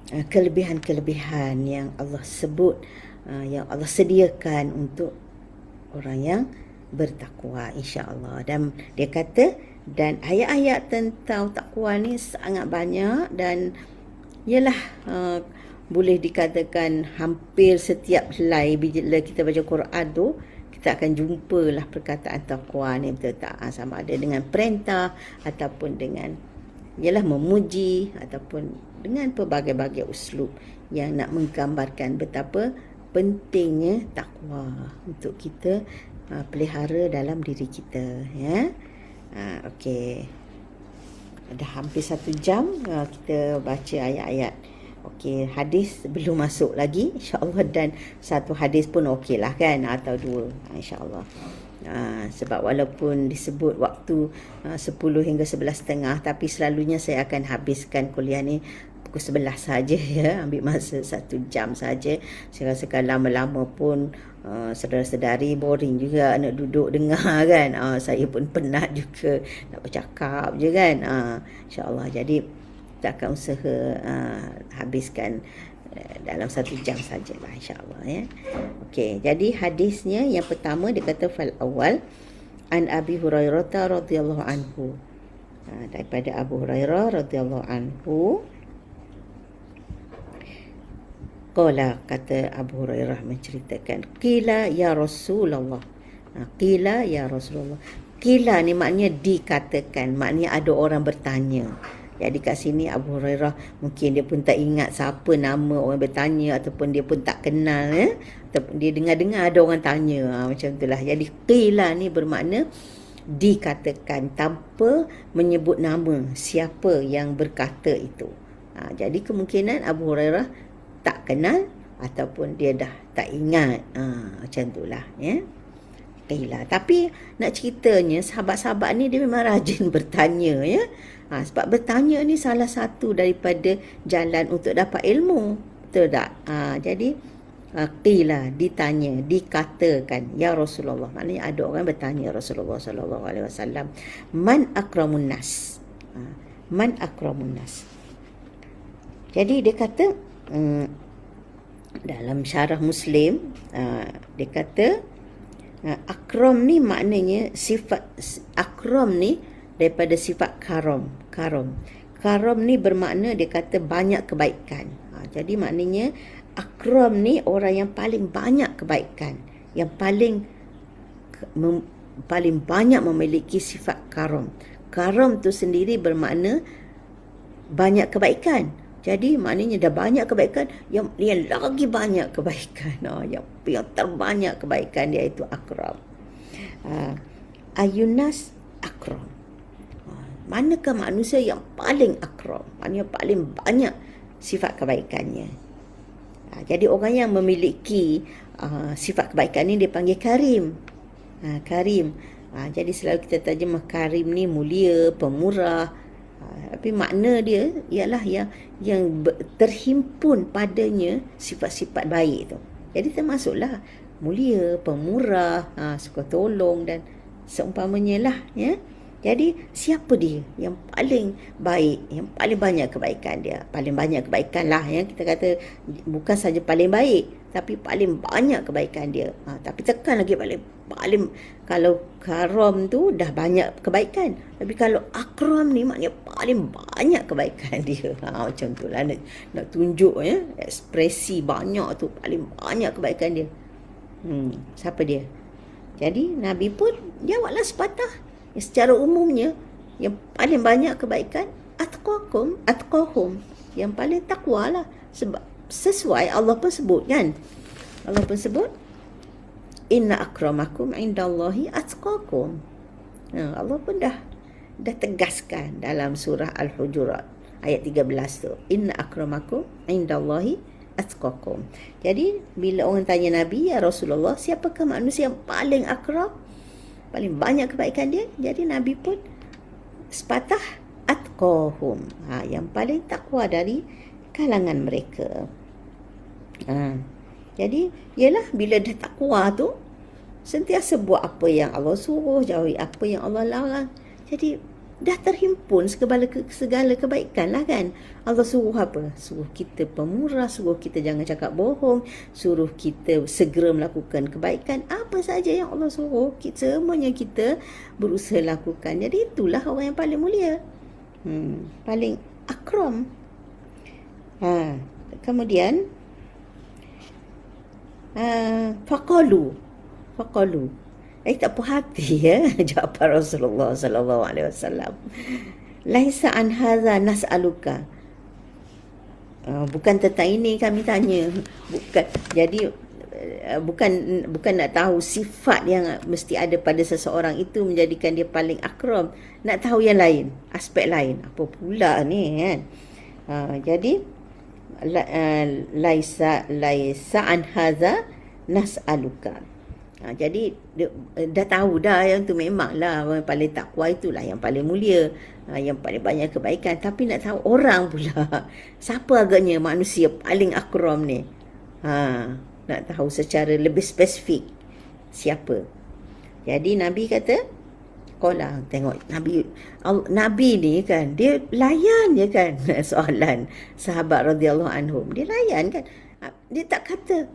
kelebihan-kelebihan yang Allah sebut, yang Allah sediakan untuk orang yang bertakwa, insya-Allah. Dan dia kata, dan ayat-ayat tentang takwa ni sangat banyak, dan ialah boleh dikatakan hampir setiap helai bila kita baca Quran tu, kita akan jumpalah perkataan takwa ni, betul tak? Sama ada dengan perintah ataupun dengan ialah memuji, ataupun dengan pelbagai-bagai uslub yang nak menggambarkan betapa pentingnya takwa untuk kita pelihara dalam diri kita, ya. Okey. Dah hampir 1 jam kita baca ayat-ayat. Okey, hadis belum masuk lagi, insya-Allah, dan satu hadis pun okeylah kan, atau 2, insya-Allah. Sebab walaupun disebut waktu 10 hingga 11.30, tapi selalunya saya akan habiskan kuliah ni pukul 11 saja, ya. Ambil masa 1 jam saja. Saya rasa kalau lama-lama pun saudara-saudari boring juga nak duduk dengar kan. Saya pun penat juga nak bercakap je kan. InsyaAllah. Jadi kita akan usaha habiskan dalam 1 jam sajalah, insyaAllah ya. Okey, jadi hadisnya yang pertama dia kata fal awal an Abi Hurairah radhiyallahu anhu. Daripada Abu Hurairah radhiyallahu anhu, qala, kata Abu Hurairah menceritakan, qila ya Rasulullah. Qila ya Rasulullah. Qila ni maknanya dikatakan, maknanya ada orang bertanya. Jadi kat sini Abu Hurairah mungkin dia pun tak ingat siapa nama orang bertanya, ataupun dia pun tak kenal, ya. Ataupun dia dengar-dengar ada orang tanya, macam itulah. Jadi qila ni bermakna dikatakan, tanpa menyebut nama siapa yang berkata itu. Jadi kemungkinan Abu Hurairah tak kenal ataupun dia dah tak ingat, macam itulah ya. Qila. Tapi nak ceritanya sahabat-sahabat ni dia memang rajin bertanya, ya. Sebab bertanya ni salah satu daripada jalan untuk dapat ilmu, betul tak? Jadi qila, ditanya, dikatakan, ya Rasulullah, maknanya ada orang bertanya Rasulullah sallallahu alaihi wasallam, man akramun nas. Man akramun nas. Jadi dia kata dalam syarah Muslim, dia kata akram ni maknanya sifat, akram ni daripada sifat karam. Karam ni bermakna dia kata banyak kebaikan. Jadi maknanya akram ni orang yang paling banyak kebaikan, yang paling banyak memiliki sifat karam. Karam tu sendiri bermakna banyak kebaikan. Jadi maknanya dah banyak kebaikan, yang lagi banyak kebaikan, yang terbanyak kebaikan dia itu akram. Ayunas akram. Manakah manusia yang paling akram? Maknanya paling banyak sifat kebaikannya. Jadi orang yang memiliki sifat kebaikan ni dia panggil karim. Karim. Jadi selalu kita terjemah karim ni mulia, pemurah. Tapi makna dia ialah yang terhimpun padanya sifat-sifat baik tu. Jadi termasuklah mulia, pemurah, suka tolong dan seumpamanya lah, ya. Jadi siapa dia yang paling baik, yang paling banyak kebaikan dia? Paling banyak kebaikan lah, ya. Kita kata bukan saja paling baik, tapi paling banyak kebaikan dia. Tapi tekan lagi paling kalau karam tu dah banyak kebaikan, tapi kalau akram ni maknanya paling banyak kebaikan dia. Macam tu lah nak tunjuk, ya, ekspresi banyak tu paling banyak kebaikan dia. Siapa dia? Jadi Nabi pun jawablah sepatah. Secara umumnya yang paling banyak kebaikan atqahum, yang paling takwa lah. Sebab sesuai Allah pun sebut kan. Allah pun sebut inna akramakum indallahi atqakum. Allah pun dah tegaskan dalam surah Al-Hujurat ayat 13 tu. Inna akramakum indallahi atqakum. Jadi bila orang tanya Nabi, ya Rasulullah, siapakah manusia yang paling akram, paling banyak kebaikan dia? Jadi Nabi pun sepatah atqahum, yang paling takwa dari kalangan mereka. Jadi ialah bila dah takwa tu sentiasa buat apa yang Allah suruh, jauhi apa yang Allah larang. Jadi dah terhimpun segala kebaikan lah kan. Allah suruh apa? Suruh kita pemurah, suruh kita jangan cakap bohong, suruh kita segera melakukan kebaikan. Apa saja yang Allah suruh, semuanya kita berusaha lakukan. Jadi itulah orang yang paling mulia, paling akram. Kemudian faqalu tak puas hati, ya, jawab Rasulullah sallallahu alaihi wasallam, laisa an hadza nas'aluka, bukan tentang ini kami tanya. Bukan, jadi bukan nak tahu sifat yang mesti ada pada seseorang itu menjadikan dia paling akram. Nak tahu yang lain, aspek lain. Apa pula ni kan? Jadi laisa an hadza nas'aluka. Jadi dah tahu dah yang tu memanglah orang paling takwa itulah yang paling mulia, yang paling banyak kebaikan. Tapi nak tahu orang pula, siapa agaknya manusia paling akram ni? Nak tahu secara lebih spesifik siapa. Jadi Nabi kata, Qala, tengok Nabi ni kan, dia layan je kan soalan sahabat radhiyallahu anhum. Dia layan kan. Dia tak kata,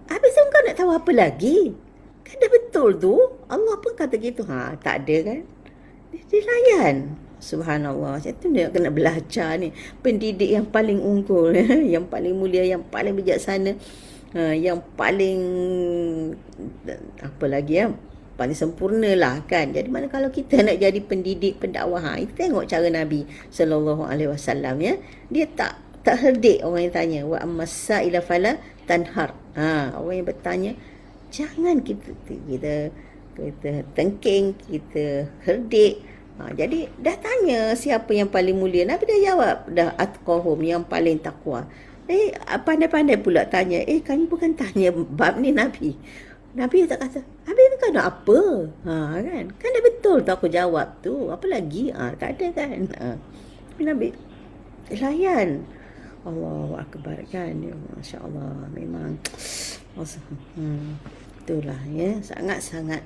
habis tu kau nak tahu apa lagi? Kan dah betul tu. Allah pun kata gitu. Tak ada kan. Dia layan. Subhanallah. Macam tu dia kena belajar ni. Pendidik yang paling unggul, yang paling mulia, yang paling bijaksana, yang paling apa lagi ya, paling sempurna lah kan. Jadi mana kalau kita nak jadi pendidik, pendakwah, tengok cara Nabi sallallahu alaihi wasallam, ya. Dia tak herdik orang yang tanya. Wa ammasaila fala tanhar. Orang yang bertanya jangan kita tengking, kita herdik. Jadi dah tanya siapa yang paling mulia, Nabi dah jawab dah, atqahum, yang paling takwa. Pandai-pandai pula tanya, kami bukan tanya bab ni Nabi. Nabi tak kata, habis kau nak apa? Kan dah betul tu aku jawab tu. Apa lagi? Tak ada kan. Nabi layan. Allahu Akbar kan. Ya, Masya Allah. Memang itulah, ya, sangat-sangat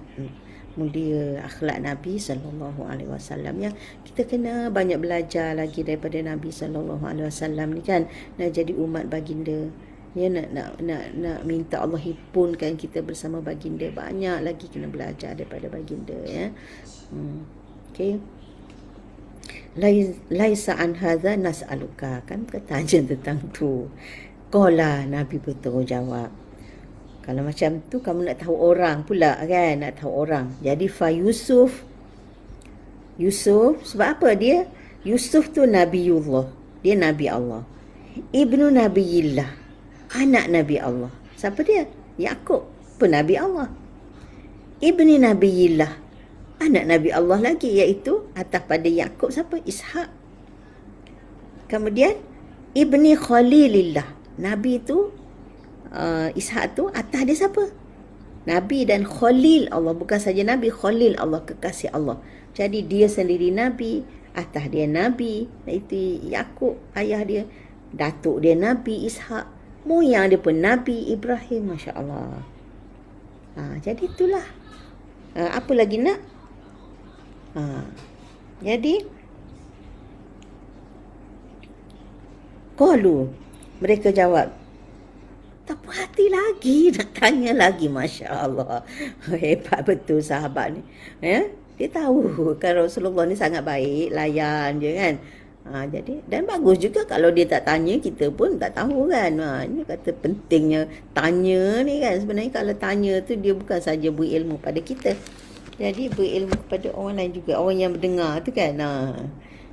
mulia akhlak Nabi sallallahu alaihi wasallam, yang kita kena banyak belajar lagi daripada Nabi sallallahu alaihi wasallam ni kan. Nak jadi umat baginda, ya, nak minta Allah himpunkan kita bersama baginda. Banyak lagi kena belajar daripada baginda, ya. Okey. Laisa an hadza nas'aluka, kan tanya tentang tu. Qala, Nabi betul jawab. Kalau macam tu kamu nak tahu orang pula kan, nak tahu orang. Jadi Yusuf, sebab apa dia? Yusuf tu Nabiullah, dia Nabi Allah. Ibnu Nabiyillah, anak Nabi Allah. Siapa dia? Yaqub, pun Nabi Allah. Ibni Nabiyillah, anak Nabi Allah lagi, iaitu atas pada Yaqub siapa? Ishak. Kemudian Ibni Khalilillah, Nabi tu Ishak tu atas dia siapa? Nabi dan Khalil Allah, bukan saja Nabi, Khalil Allah, kekasih Allah. Jadi dia sendiri Nabi, atas dia Nabi, itu Yakub ayah dia, datuk dia Nabi Ishak, moyang dia pun Nabi Ibrahim, Masya Allah. Jadi itulah. Apa lagi nak? Jadi qalu, mereka jawab, tak puas hati lagi nak tanya lagi. Masya Allah, hebat betul sahabat ni. Dia tahu kan Rasulullah ni sangat baik, layan je kan. Jadi dan bagus juga kalau dia tak tanya, kita pun tak tahu kan. Ini kata pentingnya tanya ni kan. Sebenarnya kalau tanya tu dia bukan saja berilmu pada kita, jadi berilmu kepada orang lain juga, orang yang mendengar tu kan.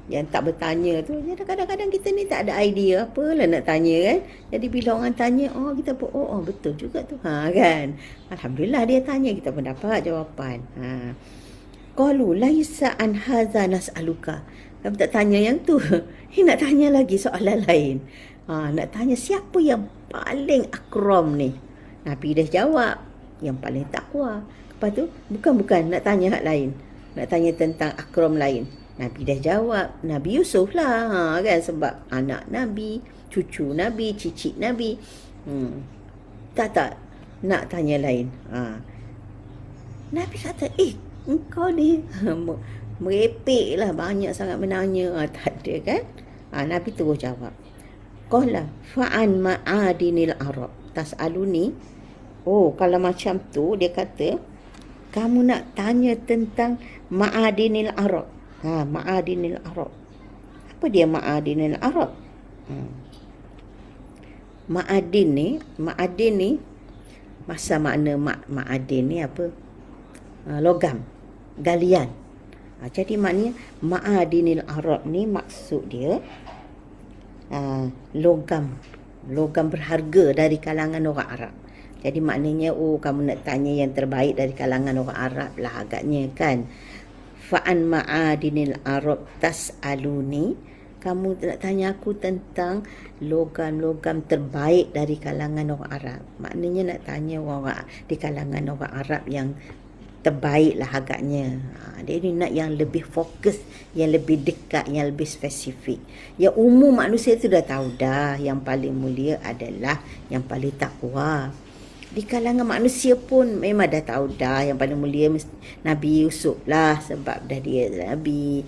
Yang tak bertanya tu, kadang-kadang kita ni tak ada idea apalah nak tanya kan. Jadi bila orang tanya, kita pun betul juga tu kan. Alhamdulillah dia tanya, kita pun dapat jawapan. Qalu laisa an hadza nas'aluka. Kamu tak tanya yang tu. Nak tanya lagi soalan lain. Nak tanya siapa yang paling akram ni. Nabi dah jawab, yang paling takwa. Lepas tu bukan nak tanya hak lain. Nak tanya tentang akram lain. Nabi dah jawab, Nabi Yusuf lah kan, sebab anak Nabi, cucu Nabi, cicit Nabi. Tak nak tanya lain. Nabi kata, engkau ni merepek lah, banyak sangat menanya. Tak ada kan. Nabi terus jawab, qala fa'an ma'adinil Arab tas'aluni. Kalau macam tu dia kata, kamu nak tanya tentang ma'adinil Arab. Ma'adinil Arab. Apa dia ma'adinil Arab? Ma'adin ni masa makna ma'adin ni apa? Logam, galian. Jadi maknanya ma'adinil Arab ni maksud dia logam berharga dari kalangan orang Arab. Jadi maknanya kamu nak tanya yang terbaik dari kalangan orang Arab lah agaknya kan. Fa'an ma'adinil Arab tas'aluni, kamu nak tanya aku tentang logam-logam terbaik dari kalangan orang Arab. Maknanya nak tanya orang di kalangan orang Arab yang terbaik lah agaknya. Dia ni nak yang lebih fokus, yang lebih dekat, yang lebih spesifik. Yang umum manusia tu dah tahu dah, yang paling mulia adalah yang paling takwa. Di kalangan manusia pun memang dah tahu dah, yang paling mulia Nabi Yusuf lah, sebab dah dia Nabi,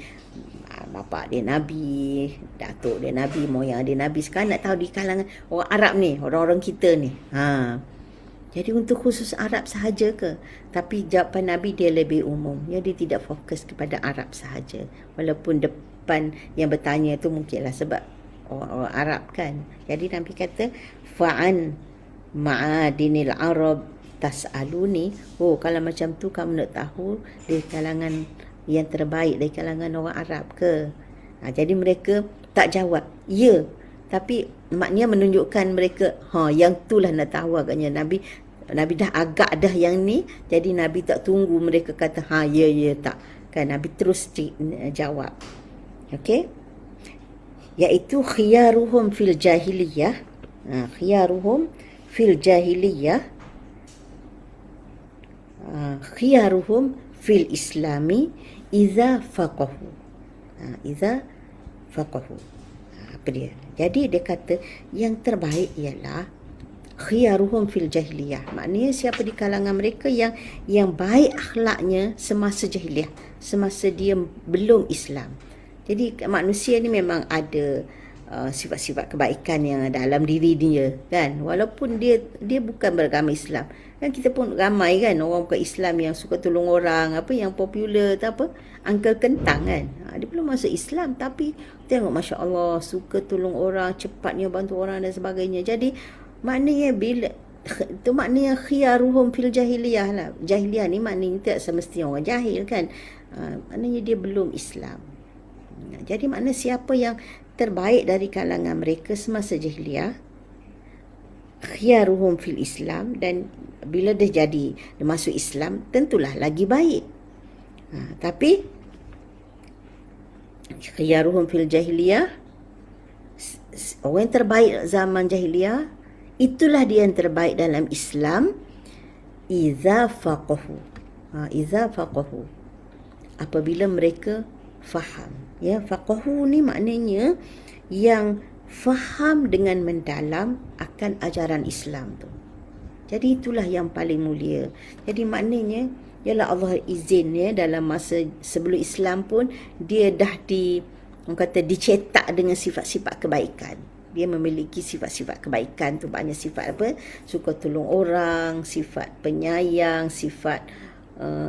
bapak dia Nabi, datuk dia Nabi, moyang dia Nabi. Sekarang nak tahu di kalangan orang Arab ni, orang-orang kita ni. Jadi untuk khusus Arab sahaja ke? Tapi jawapan Nabi dia lebih umum. Dia tidak fokus kepada Arab sahaja. Walaupun depan yang bertanya tu mungkinlah sebab orang Arab kan. Jadi Nabi kata fa'an ma'adinil Arab tas'aluni. Kalau macam tu kamu nak tahu dari kalangan yang terbaik dari kalangan orang Arab ke? Jadi mereka tak jawab ya, tapi maknanya menunjukkan mereka yang itulah nak tahu agaknya. Nabi dah agak dah yang ni, jadi Nabi tak tunggu mereka kata ya tak kan. Nabi terus jawab. Okey, iaitu khiyaruhum fil jahiliyah. Khiyaruhum fil jahiliyah, khiyaruhum fil islami iza faqahu. Iza faqahu. Apa dia? Jadi dia kata yang terbaik ialah khiyaruhum fil jahiliyah. Maknanya siapa di kalangan mereka yang baik akhlaknya semasa jahiliyah, semasa dia belum Islam. Jadi manusia ni memang ada sifat-sifat kebaikan yang dalam diri dia kan, walaupun dia bukan beragama Islam kan. Kita pun ramai kan orang bukan Islam yang suka tolong orang, apa yang popular tu apa, Uncle Kentang kan. Dia belum masuk Islam tapi tengok Masya Allah suka tolong orang, cepatnya bantu orang dan sebagainya. Jadi maknanya bila itu maknanya khiyaruhum fil jahiliyah lah. Jahiliyah ni maknanya tak semestinya orang jahil kan, maknanya dia belum Islam. Jadi makna siapa yang terbaik dari kalangan mereka semasa jahiliyah, khiyaruhum fil Islam, dan bila dia masuk Islam tentulah lagi baik. Tapi khiyaruhum fil jahiliyah, orang yang terbaik zaman jahiliyah itulah dia yang terbaik dalam Islam, Iza faqahu. Iza faqahu. Apabila mereka faham. Ya, faqahu ni maknanya yang faham dengan mendalam akan ajaran Islam tu. Jadi itulah yang paling mulia. Jadi maknanya ialah Allah izin ya, dalam masa sebelum Islam pun dia dah orang kata dicetak dengan sifat-sifat kebaikan. Dia memiliki sifat-sifat kebaikan tu, banyak sifat apa? Suka tolong orang, sifat penyayang, sifat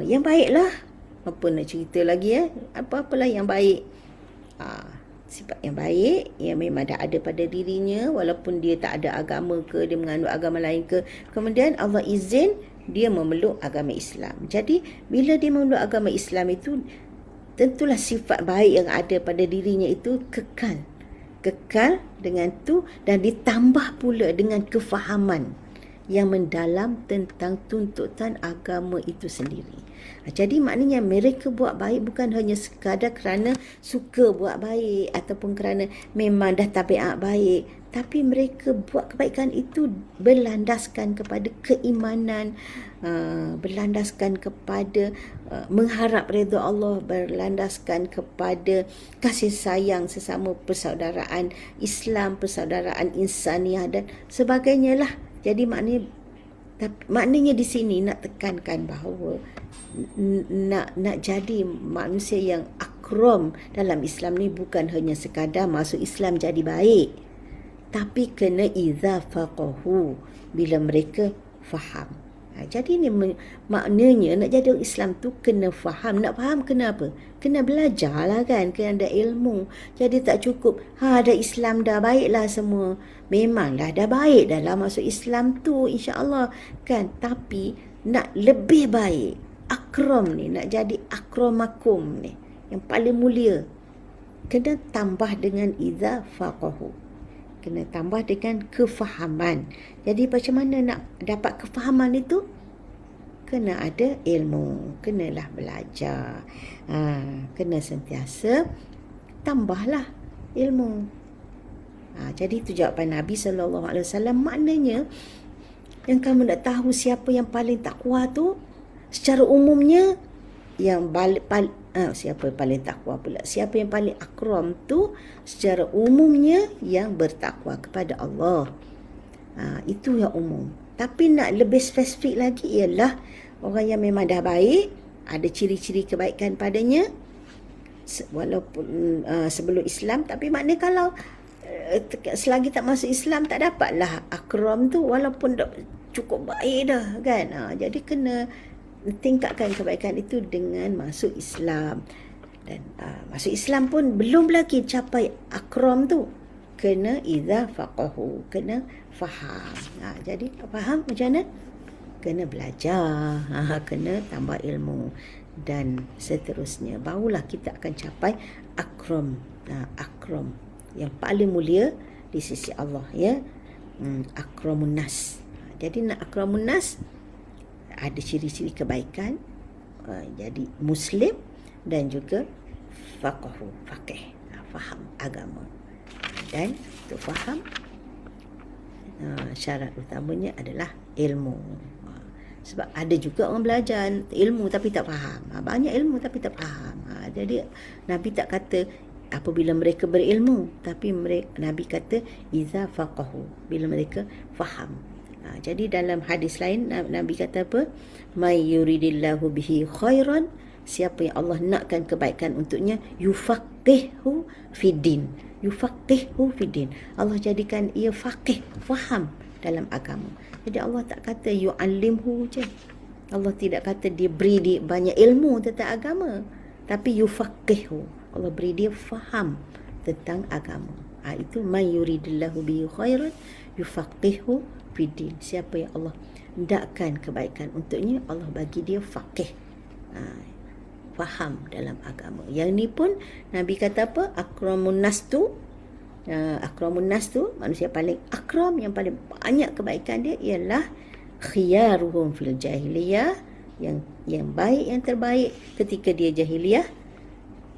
yang baiklah. Apa nak cerita lagi ya? Apa-apalah yang baik. Sifat yang baik yang memang dah ada pada dirinya, walaupun dia tak ada agama ke, dia menganut agama lain ke. Kemudian Allah izin dia memeluk agama Islam. Jadi bila dia memeluk agama Islam itu, tentulah sifat baik yang ada pada dirinya itu kekal dengan tu, dan ditambah pula dengan kefahaman yang mendalam tentang tuntutan agama itu sendiri. Jadi maknanya mereka buat baik bukan hanya sekadar kerana suka buat baik ataupun kerana memang dah tabiat baik, tapi mereka buat kebaikan itu berlandaskan kepada keimanan, berlandaskan kepada mengharap redha Allah, berlandaskan kepada kasih sayang sesama persaudaraan Islam, persaudaraan insaniah dan sebagainya lah. Jadi maknanya di sini nak tekankan bahawa nak jadi manusia yang akram dalam Islam ni bukan hanya sekadar masuk Islam jadi baik, tapi kena iza faqahu, bila mereka faham. Jadi ni maknanya nak jadi orang Islam tu kena faham. Nak faham kena apa? Kena belajar lah kan, kena ada ilmu. Jadi tak cukup ada Islam dah baiklah semua. Memanglah dah baik dah lah masuk Islam tu, insya-Allah kan. Tapi nak lebih baik, akram ni, nak jadi akramakum ni, yang paling mulia, kena tambah dengan iza faqahu. Kena tambah dengan kefahaman. Jadi macam mana nak dapat kefahaman itu? Kena ada ilmu, kenalah belajar. Kena sentiasa tambahlah ilmu. Jadi itu jawapan Nabi SAW. Maknanya yang kamu nak tahu siapa yang paling takwa tu, secara umumnya yang siapa yang paling takwa pula, siapa yang paling akram tu secara umumnya yang bertakwa kepada Allah. Itu yang umum. Tapi nak lebih spesifik lagi ialah orang yang memang dah baik, ada ciri-ciri kebaikan padanya walaupun sebelum Islam. Tapi maknanya kalau selagi tak masuk Islam tak dapatlah akram tu, walaupun dah cukup baik dah kan. Jadi kena tingkatkan kebaikan itu dengan masuk Islam. Dan masuk Islam pun belum lagi capai akram tu, kena iza faqahu, kena faham. Jadi faham macam mana? Kena belajar, kena tambah ilmu dan seterusnya, barulah kita akan capai akram. Akram yang paling mulia di sisi Allah ya. Akramun nas. Jadi nak akramun nas ada ciri-ciri kebaikan, jadi muslim dan juga faqih, faham agama. Dan untuk faham, syarat utamanya adalah ilmu. Sebab ada juga orang belajar ilmu tapi tak faham. Banyak ilmu tapi tak faham. Jadi Nabi tak kata apabila mereka berilmu, tapi Nabi kata iza faqahu, bila mereka faham. Jadi dalam hadis lain Nabi kata apa? May yuridillahu bihi khairan, siapa yang Allah nakkan kebaikan untuknya, yufaqihu fiddin. Yufaqihu fiddin. Allah jadikan ia faqih, faham dalam agama. Jadi Allah tak kata yu'allimhu je. Allah tidak kata dia beri dia banyak ilmu tentang agama, tapi yufaqihu, Allah beri dia faham tentang agama. Itu may yuridillahu bihi khairan yufaqihu fiddin. Siapa yang Allah hendakkan kebaikan untuknya, Allah bagi dia faqih, faham dalam agama. Yang ni pun Nabi kata apa? Akramun nas tu, manusia paling akram, yang paling banyak kebaikan dia ialah khiyaruhum fil jahiliyah, yang baik, yang terbaik ketika dia jahiliyah.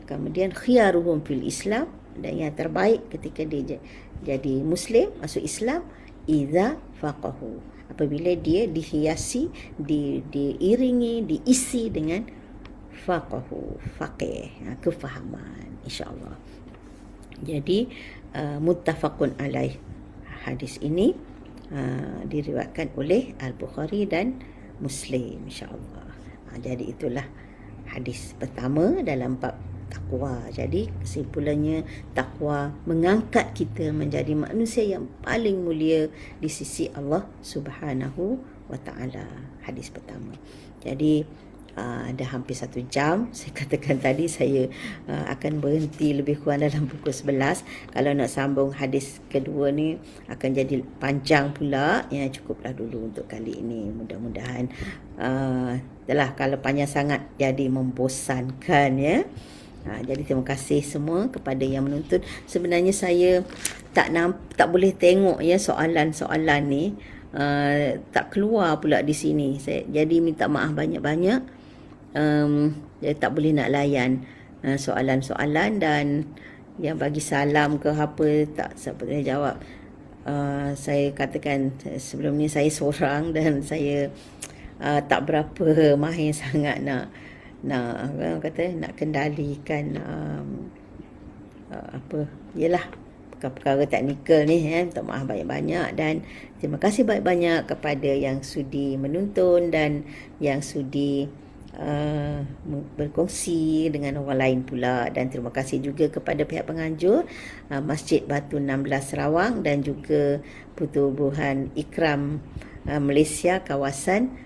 Kemudian khiyaruhum fil Islam, dan yang terbaik ketika dia jadi Muslim, masuk Islam. idza faqahu, apabila dia dihiasi, diiringi, diisi dengan faqahu, faqih, kefahaman, insya-Allah. Jadi muttafaqun alaih, hadis ini diriwayatkan oleh Al-Bukhari dan Muslim, insya-Allah. Jadi itulah hadis pertama dalam bab takwa. Jadi kesimpulannya, takwa mengangkat kita menjadi manusia yang paling mulia di sisi Allah Subhanahu wa taala. Hadis pertama. Jadi dah hampir 1 jam. Saya katakan tadi saya akan berhenti lebih kurang dalam pukul 11. Kalau nak sambung hadis kedua ni akan jadi panjang pula. Ya, cukuplah dulu untuk kali ini. Mudah-mudahan itulah, kalau panjang sangat jadi membosankan, ya. Jadi terima kasih semua kepada yang menonton. Sebenarnya saya tak boleh tengok, ya, soalan-soalan ni. Tak keluar pula di sini. Jadi minta maaf banyak-banyak. Jadi tak boleh nak layan soalan-soalan, dan yang bagi salam ke apa tak seperti jawab. Saya katakan sebelum ni saya seorang dan saya tak berapa mahir sangat nak kendalikan yelah perkara teknikal ni, minta maaf banyak-banyak, dan terima kasih banyak-banyak kepada yang sudi menonton dan yang sudi berkongsi dengan orang lain pula. Dan terima kasih juga kepada pihak penganjur Masjid Batu 16 Sarawak dan juga Pertubuhan Ikram Malaysia kawasan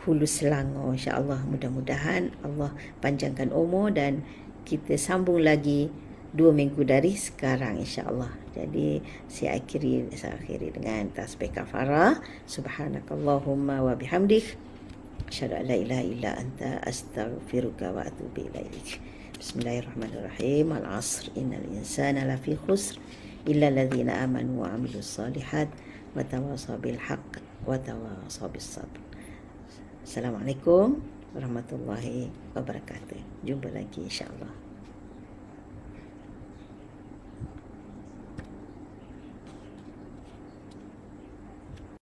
Hulu Selangor. InsyaAllah, mudah-mudahan Allah panjangkan umur dan kita sambung lagi 2 minggu dari sekarang, insyaAllah. Jadi saya akhiri dengan tasbih kafarah. Subhanakallahumma wa bihamdik, asyhadu an la ilaha illa anta, astaghfiruka wa atubu ilaik. Bismillahirrahmanirrahim. Al-'asr, innal insana lafi khusr illa alladhina amanu wa 'amilus solihat wa tawasaw bil haqq wa tawasaw bis sabr. Assalamualaikum warahmatullahi wabarakatuh. Jumpa lagi, insyaAllah.